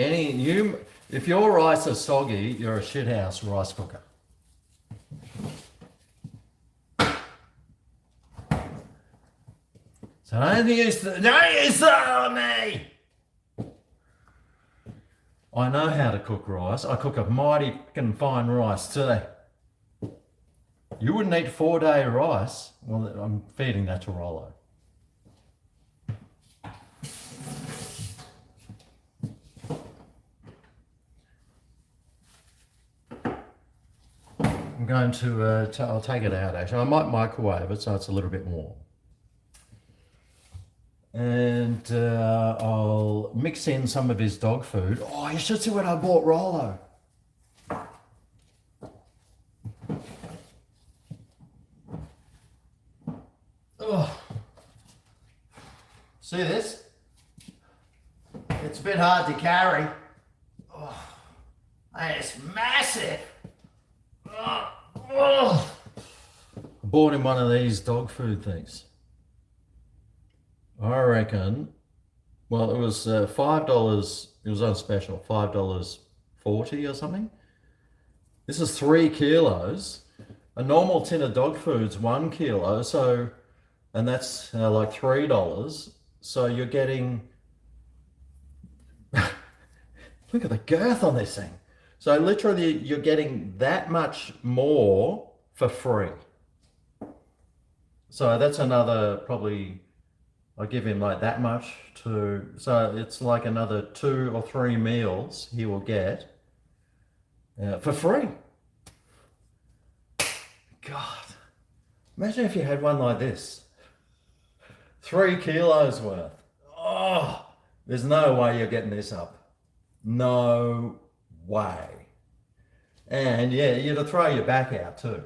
if your rice is soggy, you're a shithouse rice cooker. So don't use that on me. I know how to cook rice. I cook a mighty fucking fine rice too. You wouldn't eat 4-day rice. Well, I'm feeding that to Rollo. I'm going to, I'll take it out actually. I might microwave it so it's a little bit warm. And I'll mix in some of his dog food. Oh, you should see what I bought Rollo. Oh. See this? It's a bit hard to carry. Oh. It's massive. Oh. I bought him one of these dog food things. I reckon, well, it was $5, it was on special, $5.40 or something. This is 3 kilos. A normal tin of dog food's 1 kilo, so, and that's like $3. So you're getting, look at the girth on this thing. So literally you're getting that much more for free. So that's another probably, I give him like that much so it's like another 2 or 3 meals he will get for free. God, imagine if you had one like this. 3 kilos worth. Oh, there's no way you're getting this up. No way. And yeah, you'd have throw your back out too.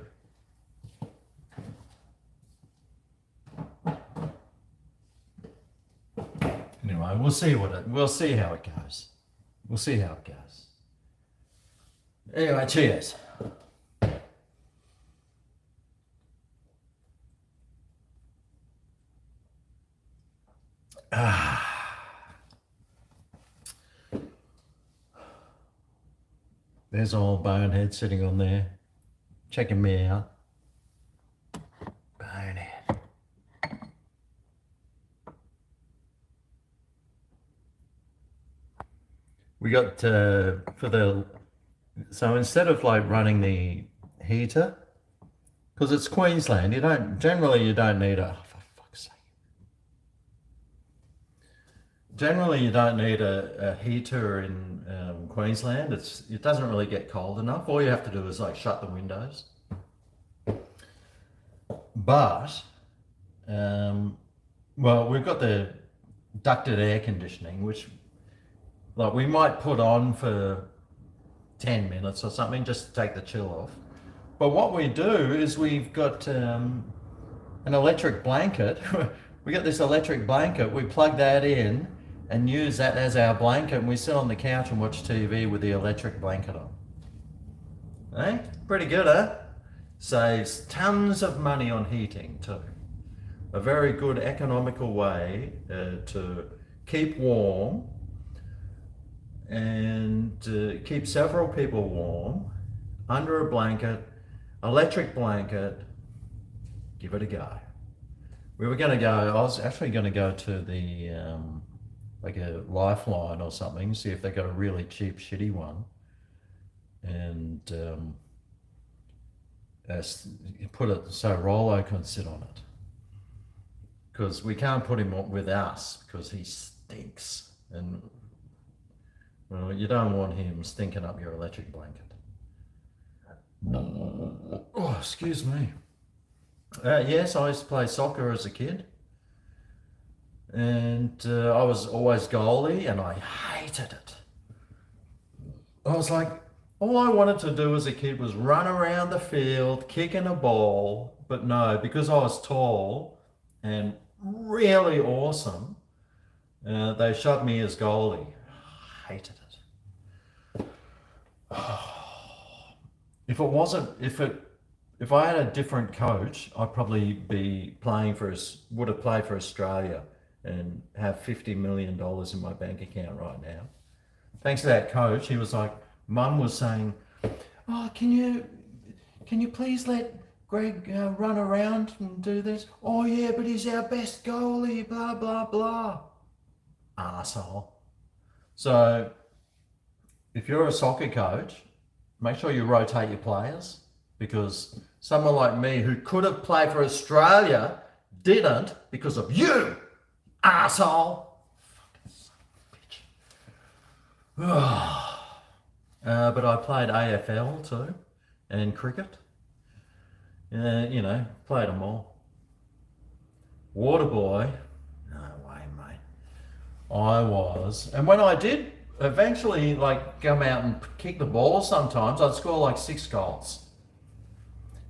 Anyway, we'll see we'll see how it goes. We'll see how it goes. Anyway, cheers. There's old Bonehead sitting on there, checking me out. Bonehead. We got so instead of like running the heater, because it's Queensland, you don't need a, for fuck's sake. Generally, you don't need a heater in Queensland. It doesn't really get cold enough. All you have to do is like shut the windows. But, well, we've got the ducted air conditioning, which like we might put on for 10 minutes or something just to take the chill off. But what we do is we've got an electric blanket. We got this electric blanket. We plug that in and use that as our blanket, and we sit on the couch and watch TV with the electric blanket on. Eh? Pretty good, eh? Saves tons of money on heating too. A very good economical way to keep warm and keep several people warm under a blanket, electric blanket. Give it a go. I was actually going to go to the like a Lifeline or something, see if they got a really cheap shitty one, and put it so Rollo can sit on it, because we can't put him with us because he stinks, and well, you don't want him stinking up your electric blanket. Oh, excuse me. Yes, I used to play soccer as a kid, and I was always goalie, and I hated it. I was like, all I wanted to do as a kid was run around the field, kicking a ball, but no, because I was tall and really awesome, they shoved me as goalie. I hated it. If I had a different coach, I'd probably be would have played for Australia and have $50 million in my bank account right now. Thanks to that coach. He was like, Mum was saying, oh, can you please let Greg run around and do this? Oh yeah, but he's our best goalie, blah, blah, blah. Arsehole. So if you're a soccer coach, make sure you rotate your players, because someone like me who could have played for Australia didn't because of you, arsehole. Fucking son of a bitch. But I played AFL too, and cricket. Played them all. Waterboy, no way, mate. I was, and when I did eventually like come out and kick the ball sometimes, I'd score like 6 goals.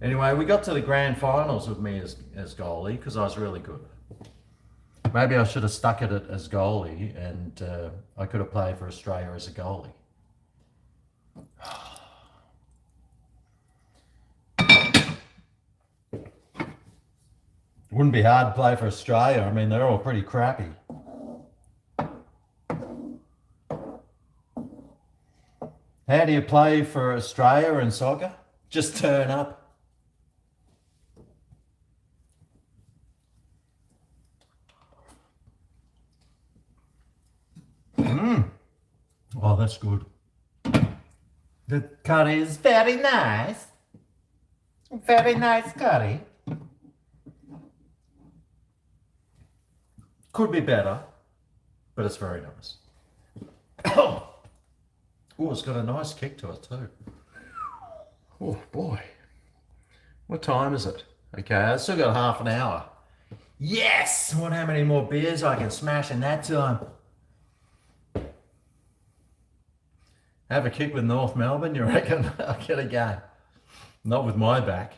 Anyway, we got to the grand finals with me as goalie because I was really good. Maybe I should have stuck at it as goalie, and I could have played for Australia as a goalie. Wouldn't be hard to play for Australia. I mean, they're all pretty crappy. How do you play for Australia in soccer? Just turn up. Oh, that's good. The curry is very nice. Very nice curry. Could be better, but it's very nice. Oh, it's got a nice kick to it too. Oh boy. What time is it? Okay, I've still got half an hour. Yes! I wonder how many more beers I can smash in that time. Have a kick with North Melbourne, you reckon? I'll get a game. Not with my back.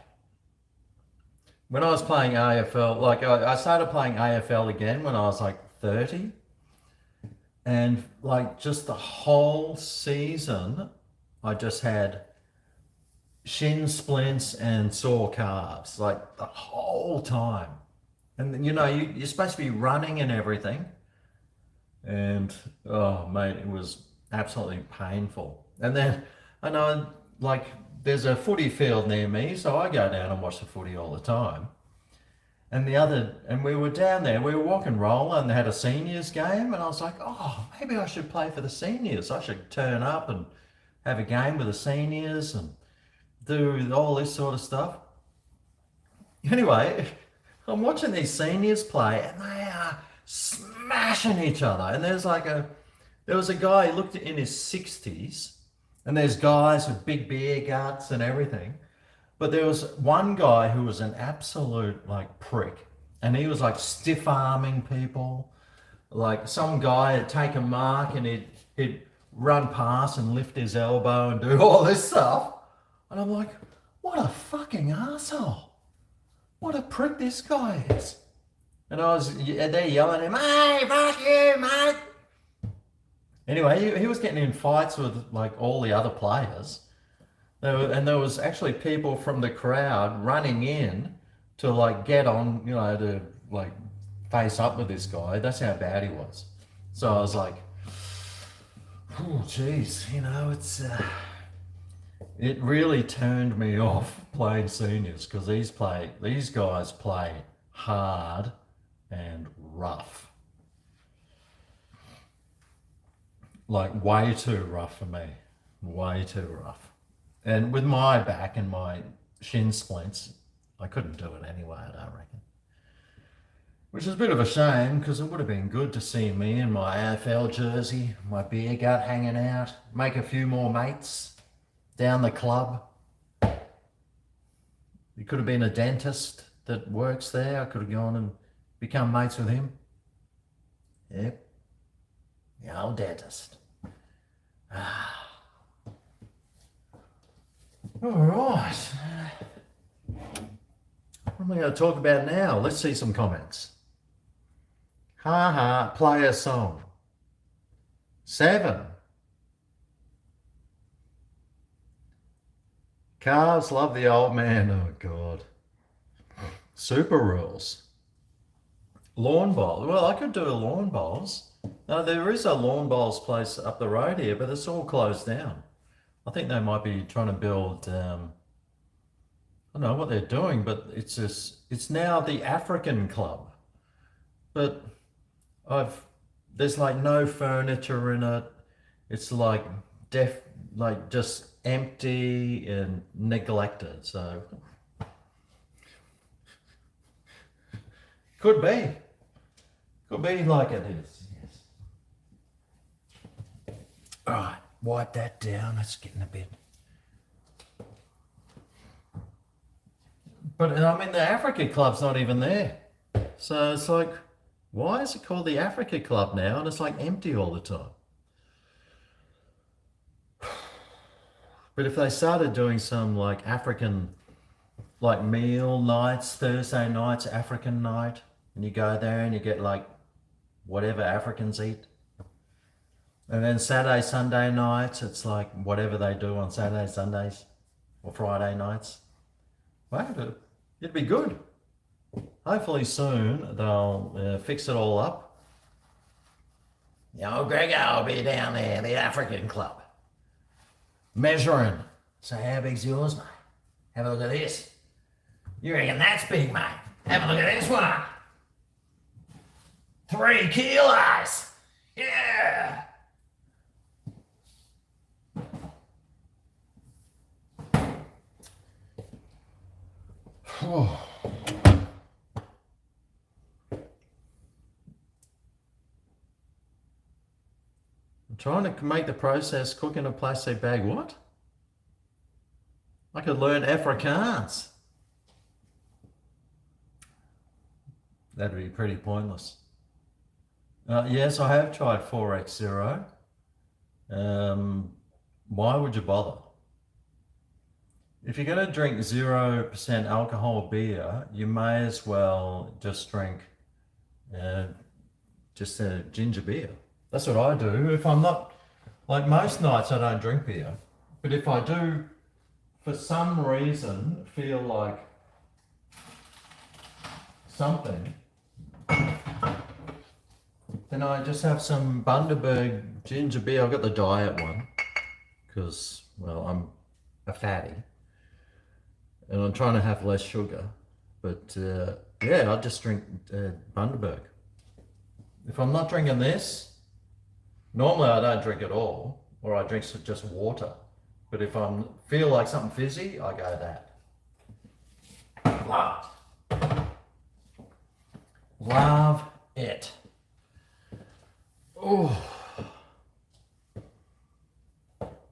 When I was playing AFL, like I started playing AFL again when I was like 30. And like just the whole season, I just had shin splints and sore calves, like the whole time. And you know, you're supposed to be running and everything. And oh, mate, it was absolutely painful. And then I know, like, there's a footy field near me, so I go down and watch the footy all the time. And we were down there, we were walking roller and they had a seniors game. And I was like, oh, maybe I should play for the seniors. I should turn up and have a game with the seniors and do all this sort of stuff. Anyway, I'm watching these seniors play and they are smashing each other. And there was a guy who looked in his 60s, and there's guys with big beer guts and everything. But there was one guy who was an absolute like prick, and he was like stiff arming people. Like some guy would take a mark and he'd run past and lift his elbow and do all this stuff. And I'm like, what a fucking asshole. What a prick this guy is. And they're yelling at him, hey, fuck you, mate. Anyway, he was getting in fights with like all the other players. And there was actually people from the crowd running in to like get on, you know, to like face up with this guy. That's how bad he was. So I was like, oh, geez, you know, it really turned me off playing seniors because these guys play hard and rough. Like way too rough for me. Way too rough. And with my back and my shin splints, I couldn't do it anyway, I don't reckon. Which is a bit of a shame because it would have been good to see me in my AFL jersey, my beer gut hanging out, make a few more mates down the club. It could have been a dentist that works there. I could have gone and become mates with him. Yep. The old dentist. All right. What am I going to talk about now? Let's see some comments. Play a song. 7. Cars love the old man. Oh, God. Super rules. Lawn bowls. Well, I could do a lawn bowls. No, there is a lawn bowls place up the road here, but it's all closed down. I think they might be trying to build, I don't know what they're doing, but it's now the African Club. But there's like no furniture in it. It's like just empty and neglected. So could be like it is. Yes. All right. Wipe that down. That's getting a bit. But I mean, the Africa Club's not even there. So it's like, why is it called the Africa Club now? And it's like empty all the time. But if they started doing some like African, like meal nights, Thursday nights, African night, and you go there and you get like whatever Africans eat. And then Saturday, Sunday nights, it's like whatever they do on Saturday, Sundays, or Friday nights. Wow, it'd be good. Hopefully soon they'll fix it all up. You know, GregO will be down there, the African Club, measuring. So how big's yours, mate? Have a look at this. You reckon that's big, mate? Have a look at this one. 3 kilos. Yeah. Oh. I'm trying to make the process cook in a plastic bag. What? I could learn Afrikaans. That'd be pretty pointless. Yes, I have tried 4X0. Why would you bother? If you're going to drink 0% alcohol beer, you may as well just drink just a ginger beer. That's what I do. If I'm not, like most nights I don't drink beer. But if I do, for some reason, feel like something, then I just have some Bundaberg ginger beer. I've got the diet one because, well, I'm a fatty and I'm trying to have less sugar. But yeah, I just drink Bundaberg. If I'm not drinking this, normally I don't drink at all, or I drink just water. But if I feel like something fizzy, I go that. Love it. Oh.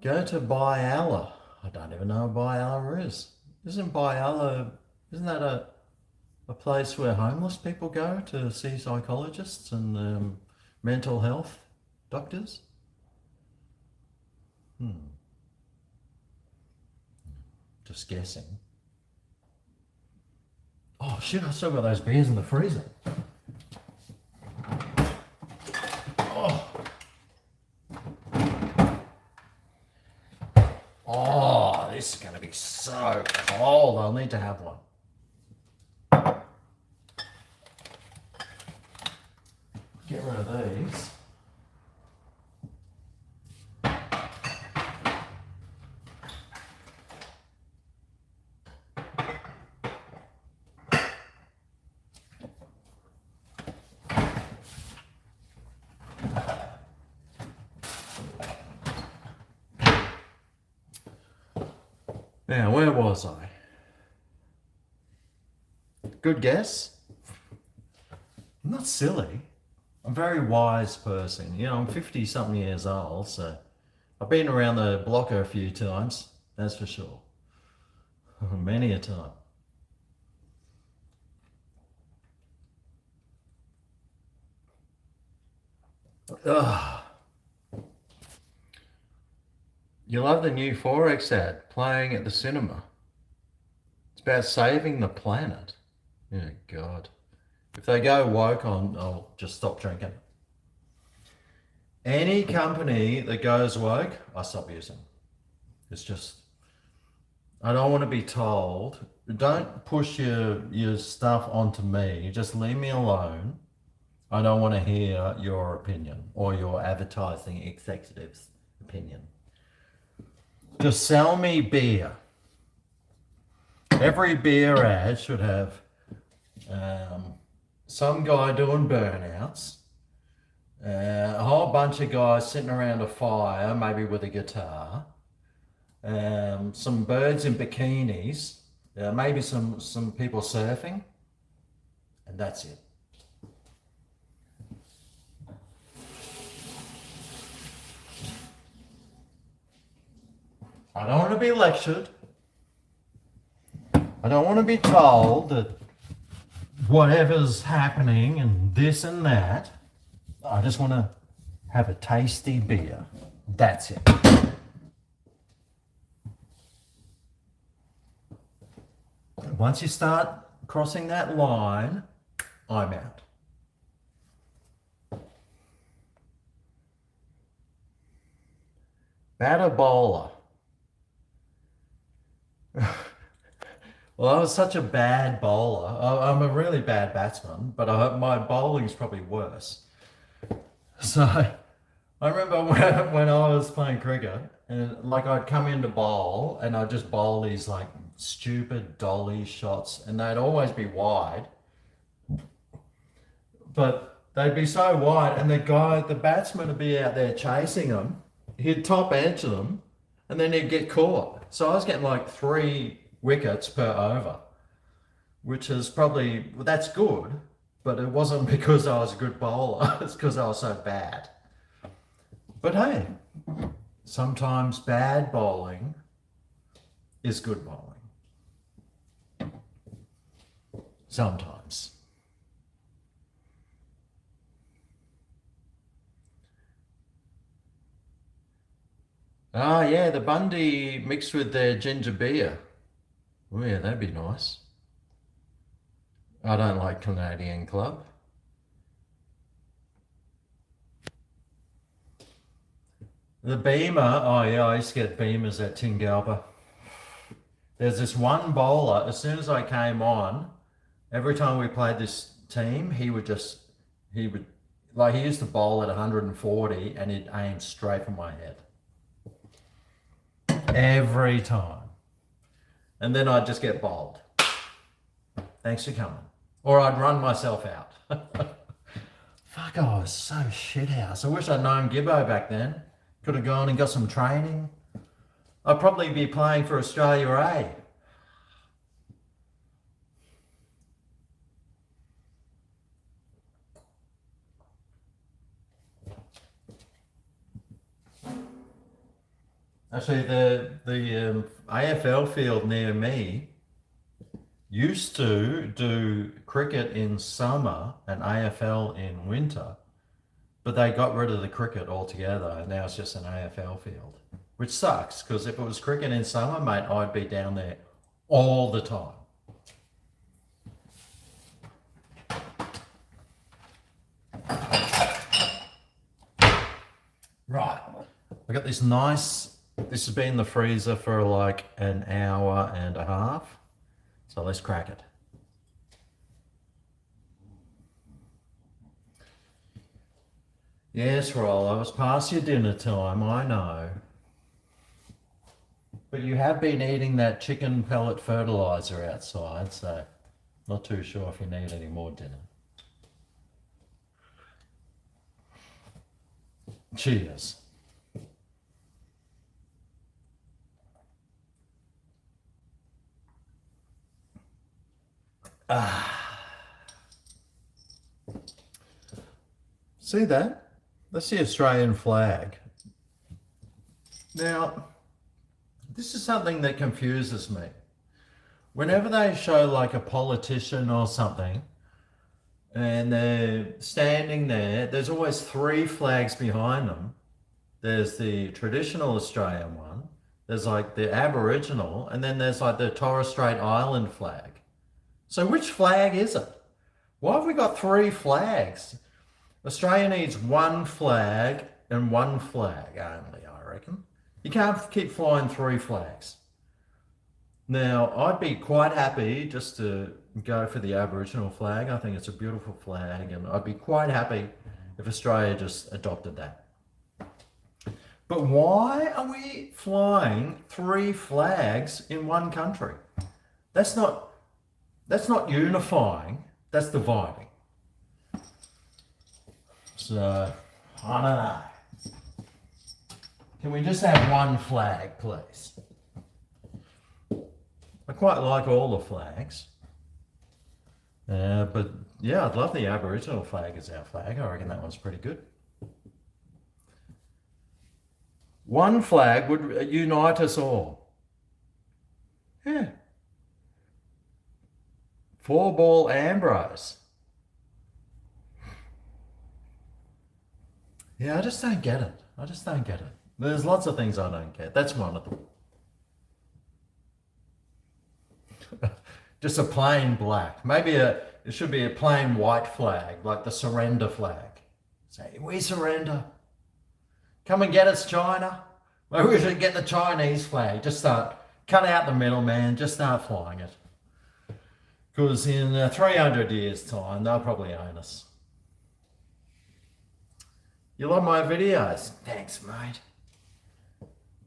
Go to Byalla. I don't even know what Byalla is. Isn't that a place where homeless people go to see psychologists and mental health doctors? Just guessing. Oh shit, I still got those beers in the freezer. Oh, this is going to be so cold. I'll need to have one. Get rid of these. Now, where was I? Good guess? I'm not silly. I'm a very wise person. You know, I'm 50 something years old, so I've been around the block a few times, that's for sure. Many a time. Ugh. You love the new Forex ad playing at the cinema. It's about saving the planet. Oh, God. If they go woke on, I'll just stop drinking. Any company that goes woke, I stop using. It's just, I don't want to be told. Don't push your stuff onto me. Just leave me alone. I don't want to hear your opinion or your advertising executive's opinion. Just sell me beer. Every beer ad should have some guy doing burnouts, a whole bunch of guys sitting around a fire, maybe with a guitar, some birds in bikinis, maybe some people surfing, and that's it. I don't want to be lectured. I don't want to be told that whatever's happening and this and that. I just want to have a tasty beer. That's it. Once you start crossing that line, I'm out. Batter bowler. Well, I was such a bad bowler. I'm a really bad batsman, but my bowling's probably worse. So I remember when I was playing cricket, and like I'd come in to bowl, and I'd just bowl these like stupid dolly shots, and they'd always be wide. But they'd be so wide, and the batsman would be out there chasing them. He'd top edge them, and then he'd get caught. So I was getting like 3 wickets per over, which is probably, well, that's good, but it wasn't because I was a good bowler. It's because I was so bad. But hey, sometimes bad bowling is good bowling. Sometimes. Ah, yeah, the Bundy mixed with their ginger beer. Oh yeah, that'd be nice. I don't like Canadian Club. The Beamer, oh yeah, I used to get Beamers at Tingalpa. There's this one bowler, as soon as I came on, every time we played this team, he would, like he used to bowl at 140 and he'd aim straight for my head. Every time. And then I'd just get bowled. Thanks for coming. Or I'd run myself out. Fuck, I was so shithouse. I wish I'd known Gibbo back then. Could have gone and got some training. I'd probably be playing for Australia A. Actually, the AFL field near me used to do cricket in summer and AFL in winter, but they got rid of the cricket altogether and now it's just an AFL field, which sucks because if it was cricket in summer, mate, I'd be down there all the time. Right, I got this nice, this has been in the freezer for like an hour and a half. So let's crack it. Yes, Rollo, it's past your dinner time, I know. But you have been eating that chicken pellet fertilizer outside, so not too sure if you need any more dinner. Cheers. See that? That's the Australian flag. Now, this is something that confuses me. Whenever they show like a politician or something, and they're standing there, there's always three flags behind them. There's the traditional Australian one, there's like the Aboriginal, and then there's like the Torres Strait Island flag. So which flag is it? Why have we got three flags? Australia needs one flag and one flag only, I reckon. You can't keep flying three flags. Now, I'd be quite happy just to go for the Aboriginal flag. I think it's a beautiful flag, and I'd be quite happy if Australia just adopted that. But why are we flying three flags in one country? That's not unifying, that's dividing. So, I don't know. Can we just have one flag, please? I quite like all the flags. But yeah, I'd love the Aboriginal flag as our flag. I reckon that one's pretty good. One flag would unite us all. Yeah. 4-ball Ambrose. Yeah, I just don't get it. I just don't get it. There's lots of things I don't get. That's one of them. Just a plain black. Maybe it should be a plain white flag, like the surrender flag. Say, we surrender. Come and get us, China. Maybe we should get the Chinese flag. Just cut out the middle, man. Just start flying it. Because in 300 years' time, they'll probably own us. You love my videos? Thanks, mate.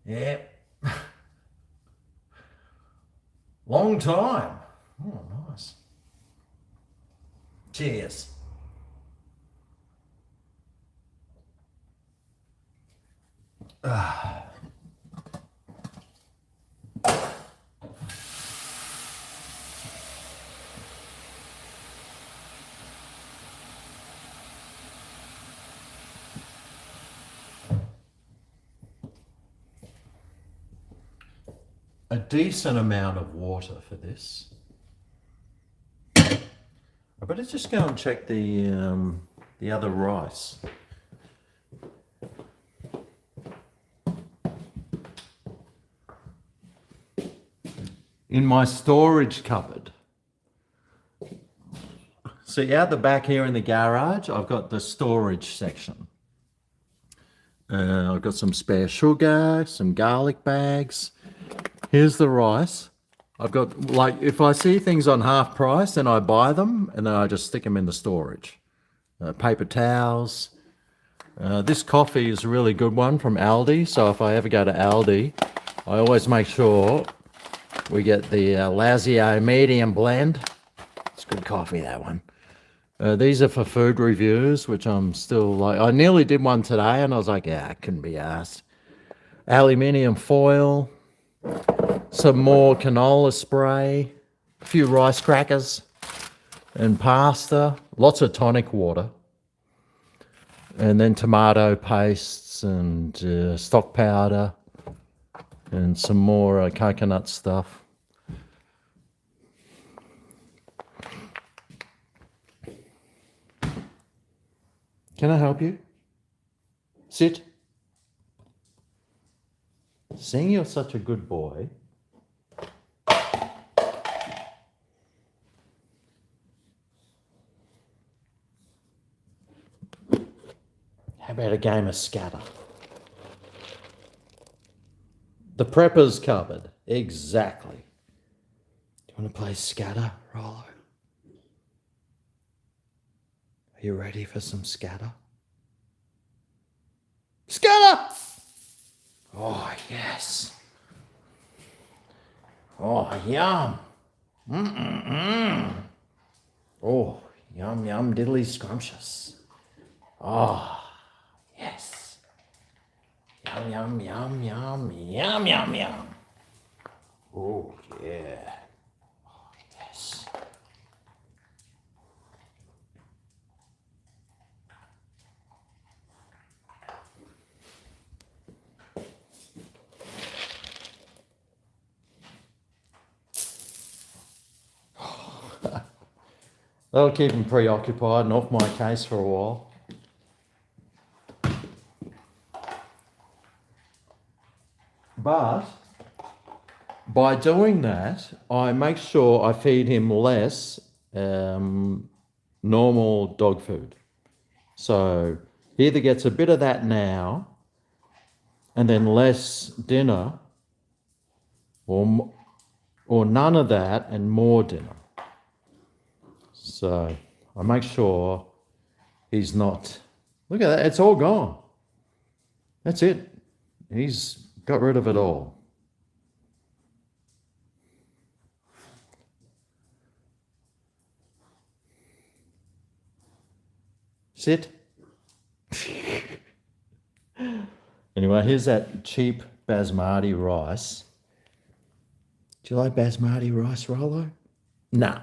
Yeah. Long time. Oh, nice. Cheers. A decent amount of water for this. I better just go and check the other rice. In my storage cupboard. See, out the back here in the garage, I've got the storage section. I've got some spare sugar, some garlic bags. Here's the rice. I've got, like, if I see things on half price, then I buy them and then I just stick them in the storage. Paper towels. This coffee is a really good one from Aldi. So if I ever go to Aldi, I always make sure we get the Lazio medium blend. It's good coffee, that one. These are for food reviews, which I'm still like, I nearly did one today and I was like, yeah, I couldn't be asked. Aluminium foil, some more canola spray, a few rice crackers and pasta, lots of tonic water, and then tomato pastes and stock powder and some more coconut stuff. Can I help you? Sit. Seeing you're such a good boy. How about a game of scatter? The prepper's cupboard. Exactly. Do you want to play scatter, Rollo? Are you ready for some scatter? Scatter! Oh, yes. Oh, yum. Oh, yum, yum, diddly scrumptious. Oh, yes. Yum, yum, yum, yum, yum, yum, yum. Oh, yeah. Oh, yes. That'll keep him preoccupied and off my case for a while. But by doing that, I make sure I feed him less normal dog food. So he either gets a bit of that now and then less dinner, or none of that and more dinner. So I make sure he's not, look at that, it's all gone. That's it. He's got rid of it all. Sit. Anyway, here's that cheap basmati rice. Do you like basmati rice, Rollo? No.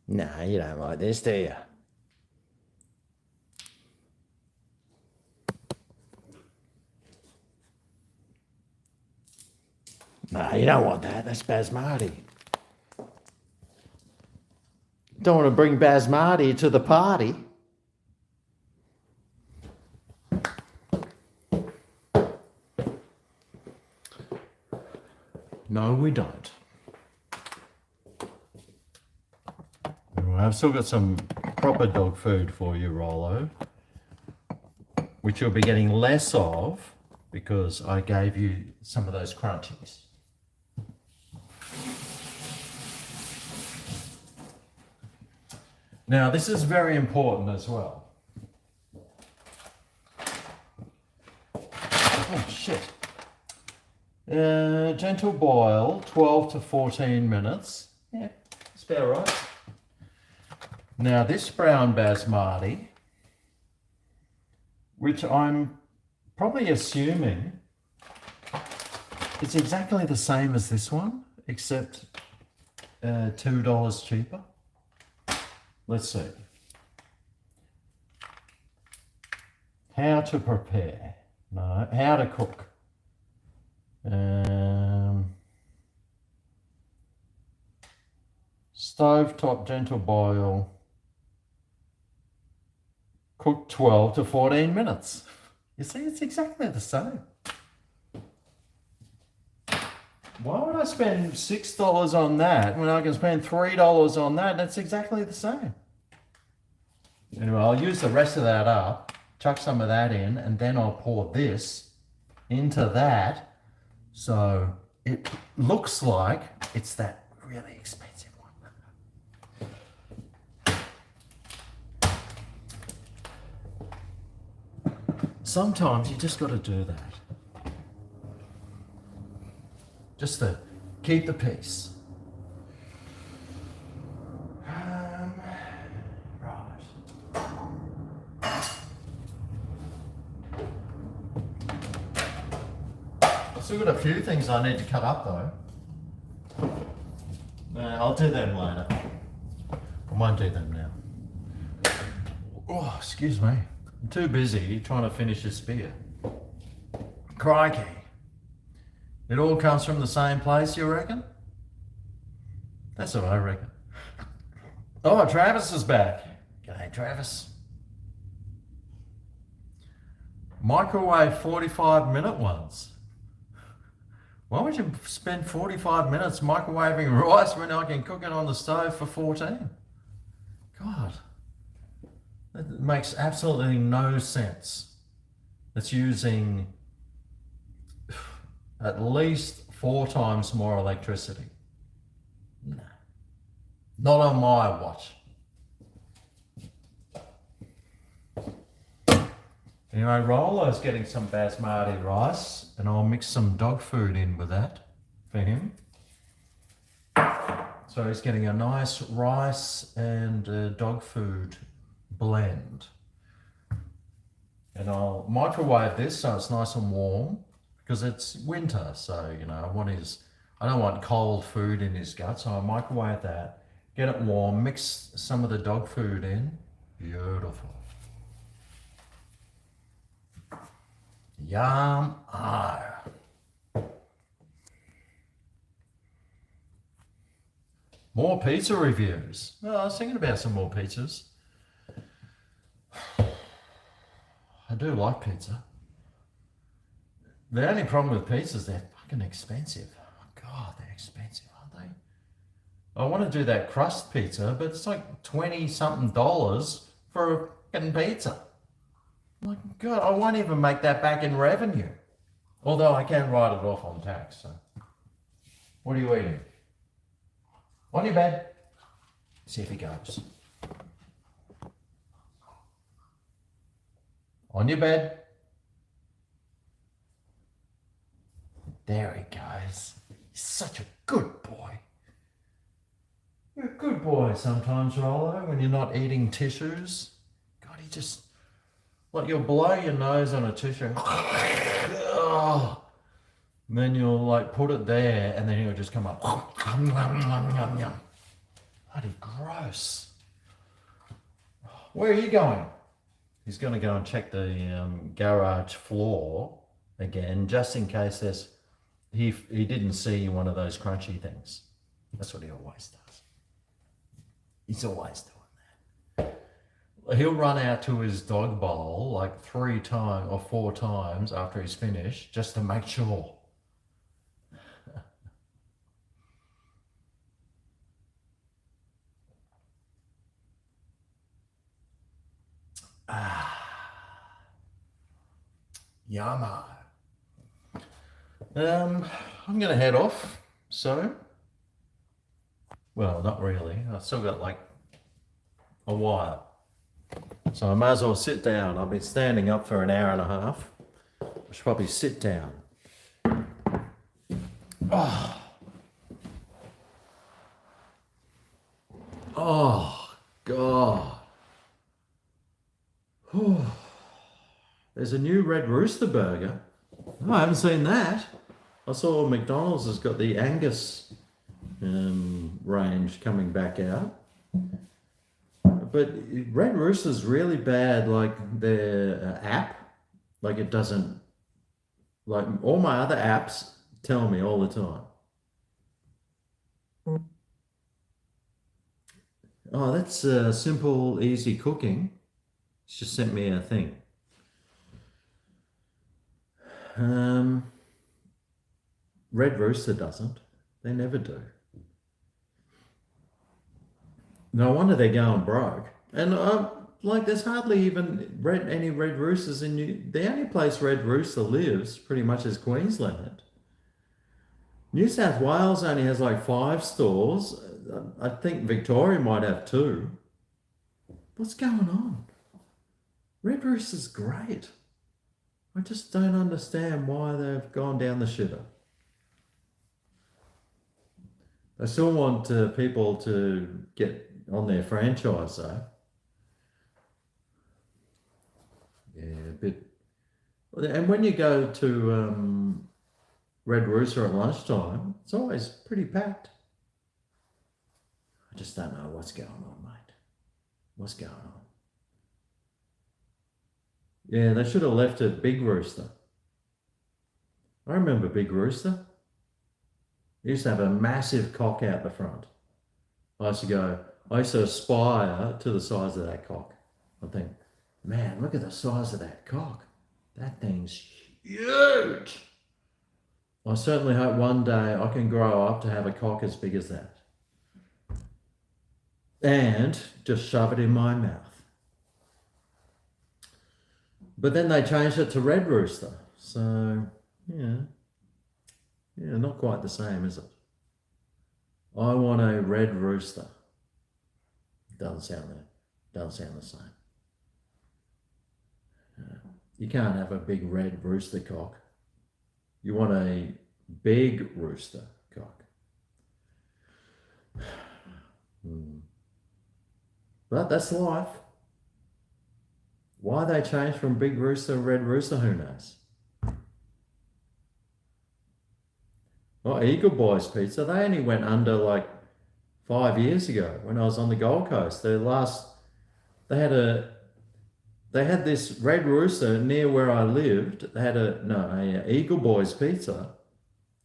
No, you don't like this, do you? No, you don't want that. That's basmati. Don't want to bring basmati to the party. No, we don't. I've still got some proper dog food for you, Rollo, which you'll be getting less of because I gave you some of those crunchies. Now, this is very important as well. Oh, shit. Gentle boil, 12 to 14 minutes. Yeah, it's about right. Now, this brown basmati, which I'm probably assuming it's exactly the same as this one, except $2 cheaper. Let's see. How to prepare. No, how to cook. Stovetop gentle boil. Cook 12 to 14 minutes. You see, it's exactly the same. Why would I spend $6 on that when I can spend $3 on that and it's exactly the same? Anyway, I'll use the rest of that up chuck some of that in, and then I'll pour this into that. So it looks like it's that really expensive one. Sometimes you just got to do that. Just to keep the peace. Still got a few things I need to cut up though. I'll do them later. I won't do them now. Oh, excuse me. I'm too busy trying to finish this beer. Crikey. It all comes from the same place, you reckon? That's what I reckon. Oh, Travis is back. G'day, Travis. Microwave 45-minute ones. Why would you spend 45 minutes microwaving rice when I can cook it on the stove for 14? God, that makes absolutely no sense. It's using at least 4 times more electricity. No, not on my watch. Anyway, Rollo's getting some basmati rice, and I'll mix some dog food in with that for him. So he's getting a nice rice and dog food blend. And I'll microwave this so it's nice and warm, because it's winter, so you know I don't want cold food in his gut, so I'll microwave that, get it warm, mix some of the dog food in. Beautiful. Yum. More pizza reviews. Oh, I was thinking about some more pizzas. I do like pizza. The only problem with pizzas, they're fucking expensive. Oh God, they're expensive, aren't they? I want to do that crust pizza, but it's like $20-something for a fucking pizza. My God, I won't even make that back in revenue. Although I can write it off on tax. So. What are you eating? On your bed. See if he goes. On your bed. There he goes. He's such a good boy. You're a good boy sometimes, Rollo, when you're not eating tissues. God, he just... Like you'll blow your nose on a tissue, and then you'll like put it there, and then he'll just come up. Bloody gross. Where are you going? He's going to go and check the garage floor again, just in case he didn't see one of those crunchy things. That's what he always does. He's always doing. He'll run out to his dog bowl like 3 times or 4 times after he's finished, just to make sure. Yummo. I'm gonna head off soon. Well, not really. I've still got like a while. So I might as well sit down. I've been standing up for an hour and a half. I should probably sit down. Oh God. There's a new Red Rooster burger. Oh, I haven't seen that. I saw McDonald's has got the Angus range coming back out. But Red Rooster's really bad, like their app. Like it doesn't, like all my other apps tell me all the time. Oh, that's simple, easy cooking. It's just sent me a thing. Red Rooster doesn't. They never do. No wonder they're going broke. And like there's hardly even any red roosters in the only place Red Rooster lives pretty much is Queensland. New South Wales only has like 5 stores. I think Victoria might have 2. What's going on? Red Rooster's great. I just don't understand why they've gone down the shitter. I still want people to get on their franchise though. Yeah, a bit. And when you go to Red Rooster at lunchtime, it's always pretty packed. I just don't know what's going on, mate. What's going on? Yeah, they should have left it Big Rooster. I remember Big Rooster. He used to have a massive cock out the front. I used to aspire to the size of that cock. I think, man, look at the size of that cock. That thing's huge. I certainly hope one day I can grow up to have a cock as big as that. And just shove it in my mouth. But then they changed it to Red Rooster. So, yeah, not quite the same, is it? I want a Red Rooster. Doesn't sound the same. You can't have a big red rooster cock. You want a big rooster cock. But that's life. Why they changed from Big Rooster to Red Rooster, who knows? Oh, Eagle Boys Pizza, they only went under like 5 years ago when I was on the Gold Coast. They had this Red Rooster near where I lived. They had a Eagle Boys Pizza.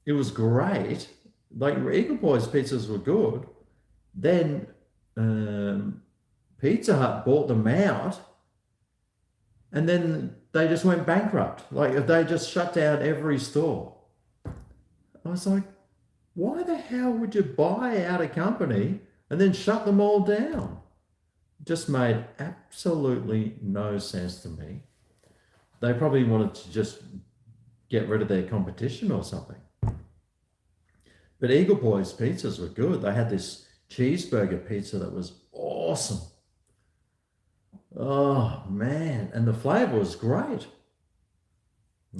It was great. Like Eagle Boys pizzas were good. Then Pizza Hut bought them out. And then they just went bankrupt. Like they just shut down every store. I was like, why the hell would you buy out a company and then shut them all down? It just made absolutely no sense to me. They probably wanted to just get rid of their competition or something. But Eagle Boys pizzas were good. They had this cheeseburger pizza that was awesome. Oh, man. And the flavor was great.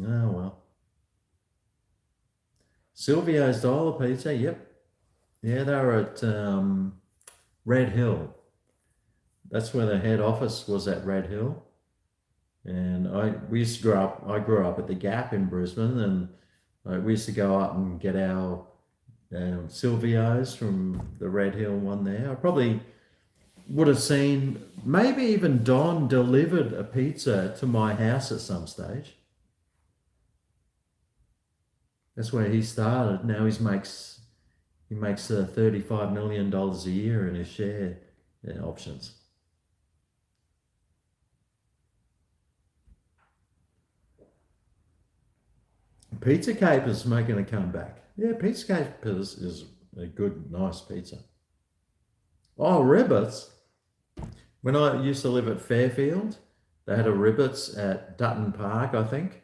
Oh, well. Silvio's Dollar Pizza, yep. Yeah, they were at Red Hill. That's where the head office was, at Red Hill. And I grew up at the Gap in Brisbane, and we used to go up and get our Silvio's from the Red Hill one there. I probably would have seen, maybe even Don delivered a pizza to my house at some stage. That's where he started. Now he makes $35 million a year in his share options. Pizza Capers making a comeback. Yeah, Pizza Capers is a good, nice pizza. Oh, Ribbits. When I used to live at Fairfield, they had a Ribbits at Dutton Park, I think.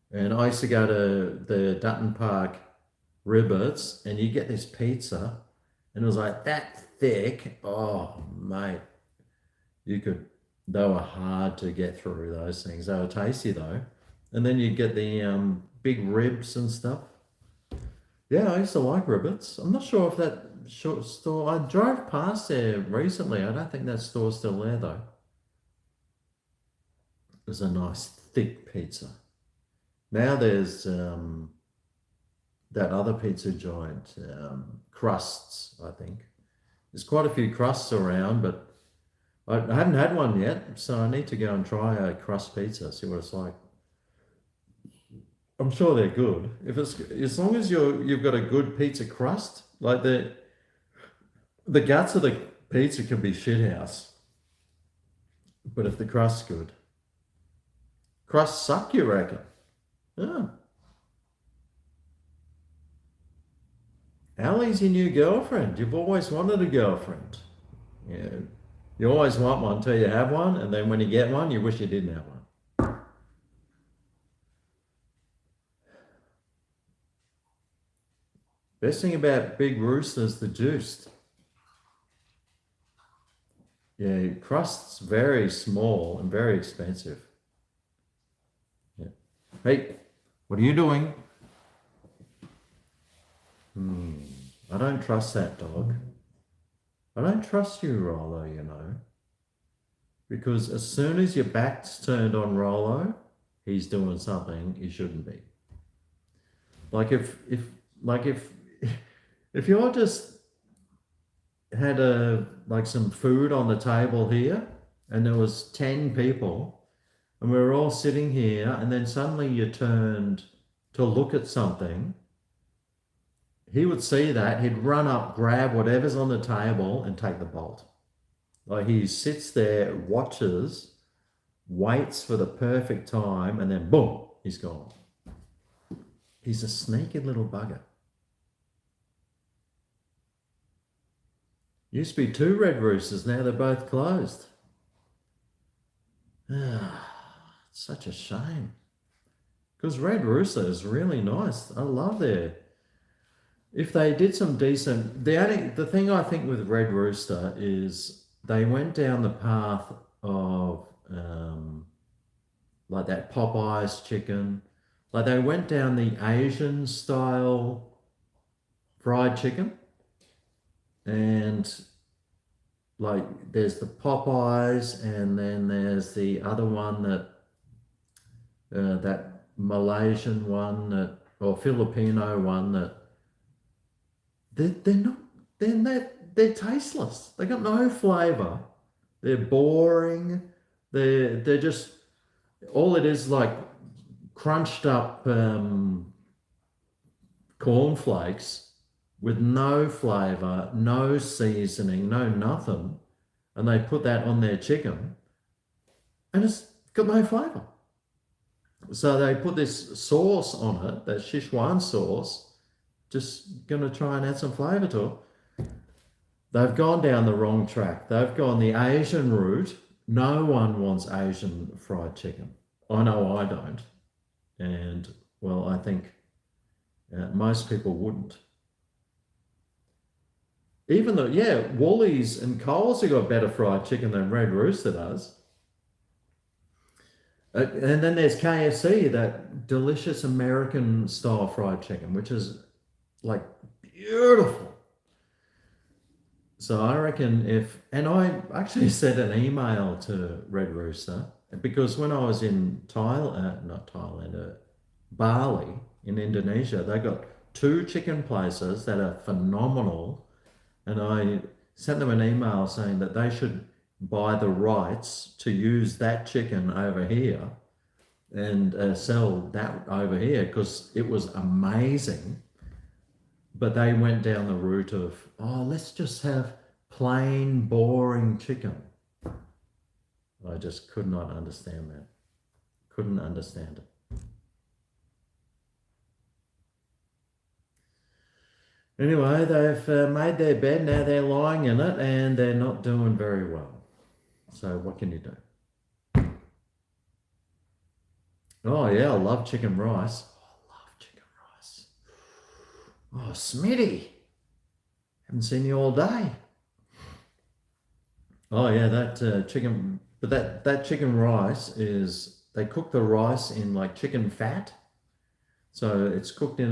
And I used to go to the Dutton Park Ribbits, and you get this pizza, and it was like that thick. Oh, mate. They were hard to get through, those things. They were tasty though. And then you get the big ribs and stuff. Yeah, I used to like Ribbits. I'm not sure if that short store, I drove past there recently. I don't think that store's still there though. It was a nice thick pizza. Now there's that other pizza joint, Crusts, I think. There's quite a few Crusts around, but I haven't had one yet, so I need to go and try a crust pizza, see what it's like. I'm sure they're good. As long as you've got a good pizza crust, like the guts of the pizza can be shithouse, but if the crust's good. Crusts suck, you reckon? Oh. Allie's your new girlfriend. You've always wanted a girlfriend. Yeah. You always want one until you have one, and then when you get one, you wish you didn't have one. Best thing about big roosters, the juice. Yeah, crust's very small and very expensive. Yeah. Hey, what are you doing? I don't trust that dog. I don't trust you, Rollo, you know. Because as soon as your back's turned on Rollo, he's doing something he shouldn't be. Like if if you're just had some food on the table here and there was 10 people and we were all sitting here and then suddenly you turned to look at something, he would see that, he'd run up, grab whatever's on the table and take the bolt. Like he sits there, watches, waits for the perfect time, and then boom, he's gone. He's a sneaky little bugger. Used to be 2 red roosters, now they're both closed. It's such a shame. Because red rooster is really nice. I love their. If they did some decent, the thing I think with red rooster is they went down the path of like that Popeyes chicken. Like they went down the Asian style fried chicken. And like there's the Popeyes, and then there's the other one that Malaysian one or Filipino one that they're tasteless. They got no flavor. They're boring. They're just all it is like crunched up cornflakes with no flavor, no seasoning, no nothing, and they put that on their chicken, and it's got no flavor. So they put this sauce on it, that Szechuan sauce, just gonna try and add some flavor to it. They've gone down the wrong track. They've gone the Asian route. No one wants Asian fried chicken. I know I don't. And, well, I think most people wouldn't. Even though, yeah, Woolies and Coles have got better fried chicken than Red Rooster does. And then there's KFC, that delicious American style fried chicken, which is like beautiful. So I reckon and I actually sent an email to Red Rooster because when I was in Bali in Indonesia, they got 2 chicken places that are phenomenal. And I sent them an email saying that they should buy the rights to use that chicken over here and sell that over here because it was amazing. But they went down the route of, let's just have plain, boring chicken. I just could not understand that. Couldn't understand it. Anyway, they've made their bed, now they're lying in it and they're not doing very well. So what can you do? Oh yeah, I love chicken rice. I love chicken rice. Oh, Smitty. Haven't seen you all day. Oh yeah, that chicken, but that chicken rice is, they cook the rice in like chicken fat. So it's cooked in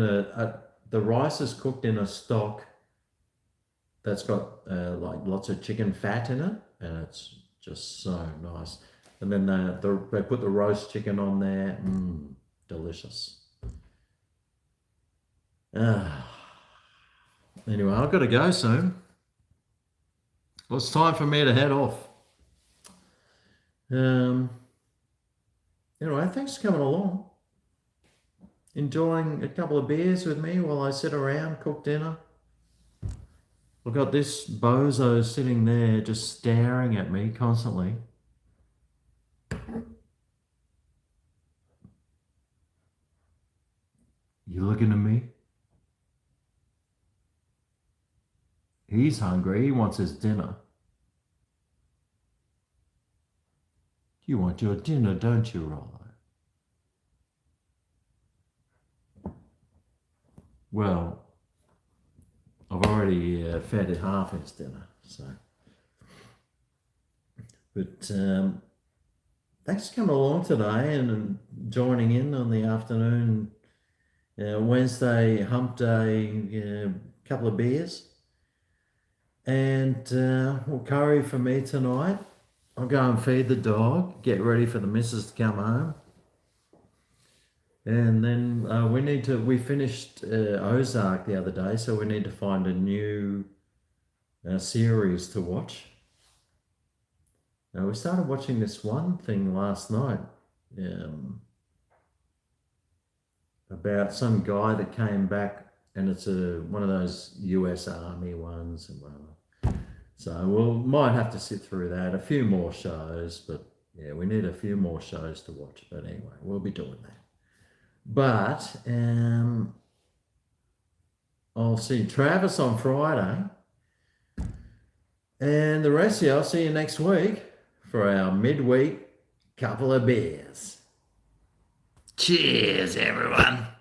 the rice is cooked in a stock that's got like lots of chicken fat in it, and it's just so nice. And then they put the roast chicken on there. Delicious. Anyway, I've got to go soon. Well, it's time for me to head off. Anyway, thanks for coming along. Enjoying a couple of beers with me while I sit around, cook dinner. I've got this bozo sitting there just staring at me constantly. You looking at me? He's hungry. He wants his dinner. You want your dinner, don't you, Rye? Well, I've already fed it half its dinner, so. But thanks for coming along today and joining in on the afternoon Wednesday hump day, couple of beers. And well, curry for me tonight. I'll go and feed the dog, get ready for the missus to come home. And then we finished Ozark the other day, so we need to find a new series to watch. We started watching this one thing last night about some guy that came back, and it's one of those US Army ones. And so we'll might have to sit through that. A few more shows, but yeah, we need a few more shows to watch. But anyway, we'll be doing that. But I'll see Travis on Friday. And the rest of you, I'll see you next week for our midweek couple of beers. Cheers, everyone.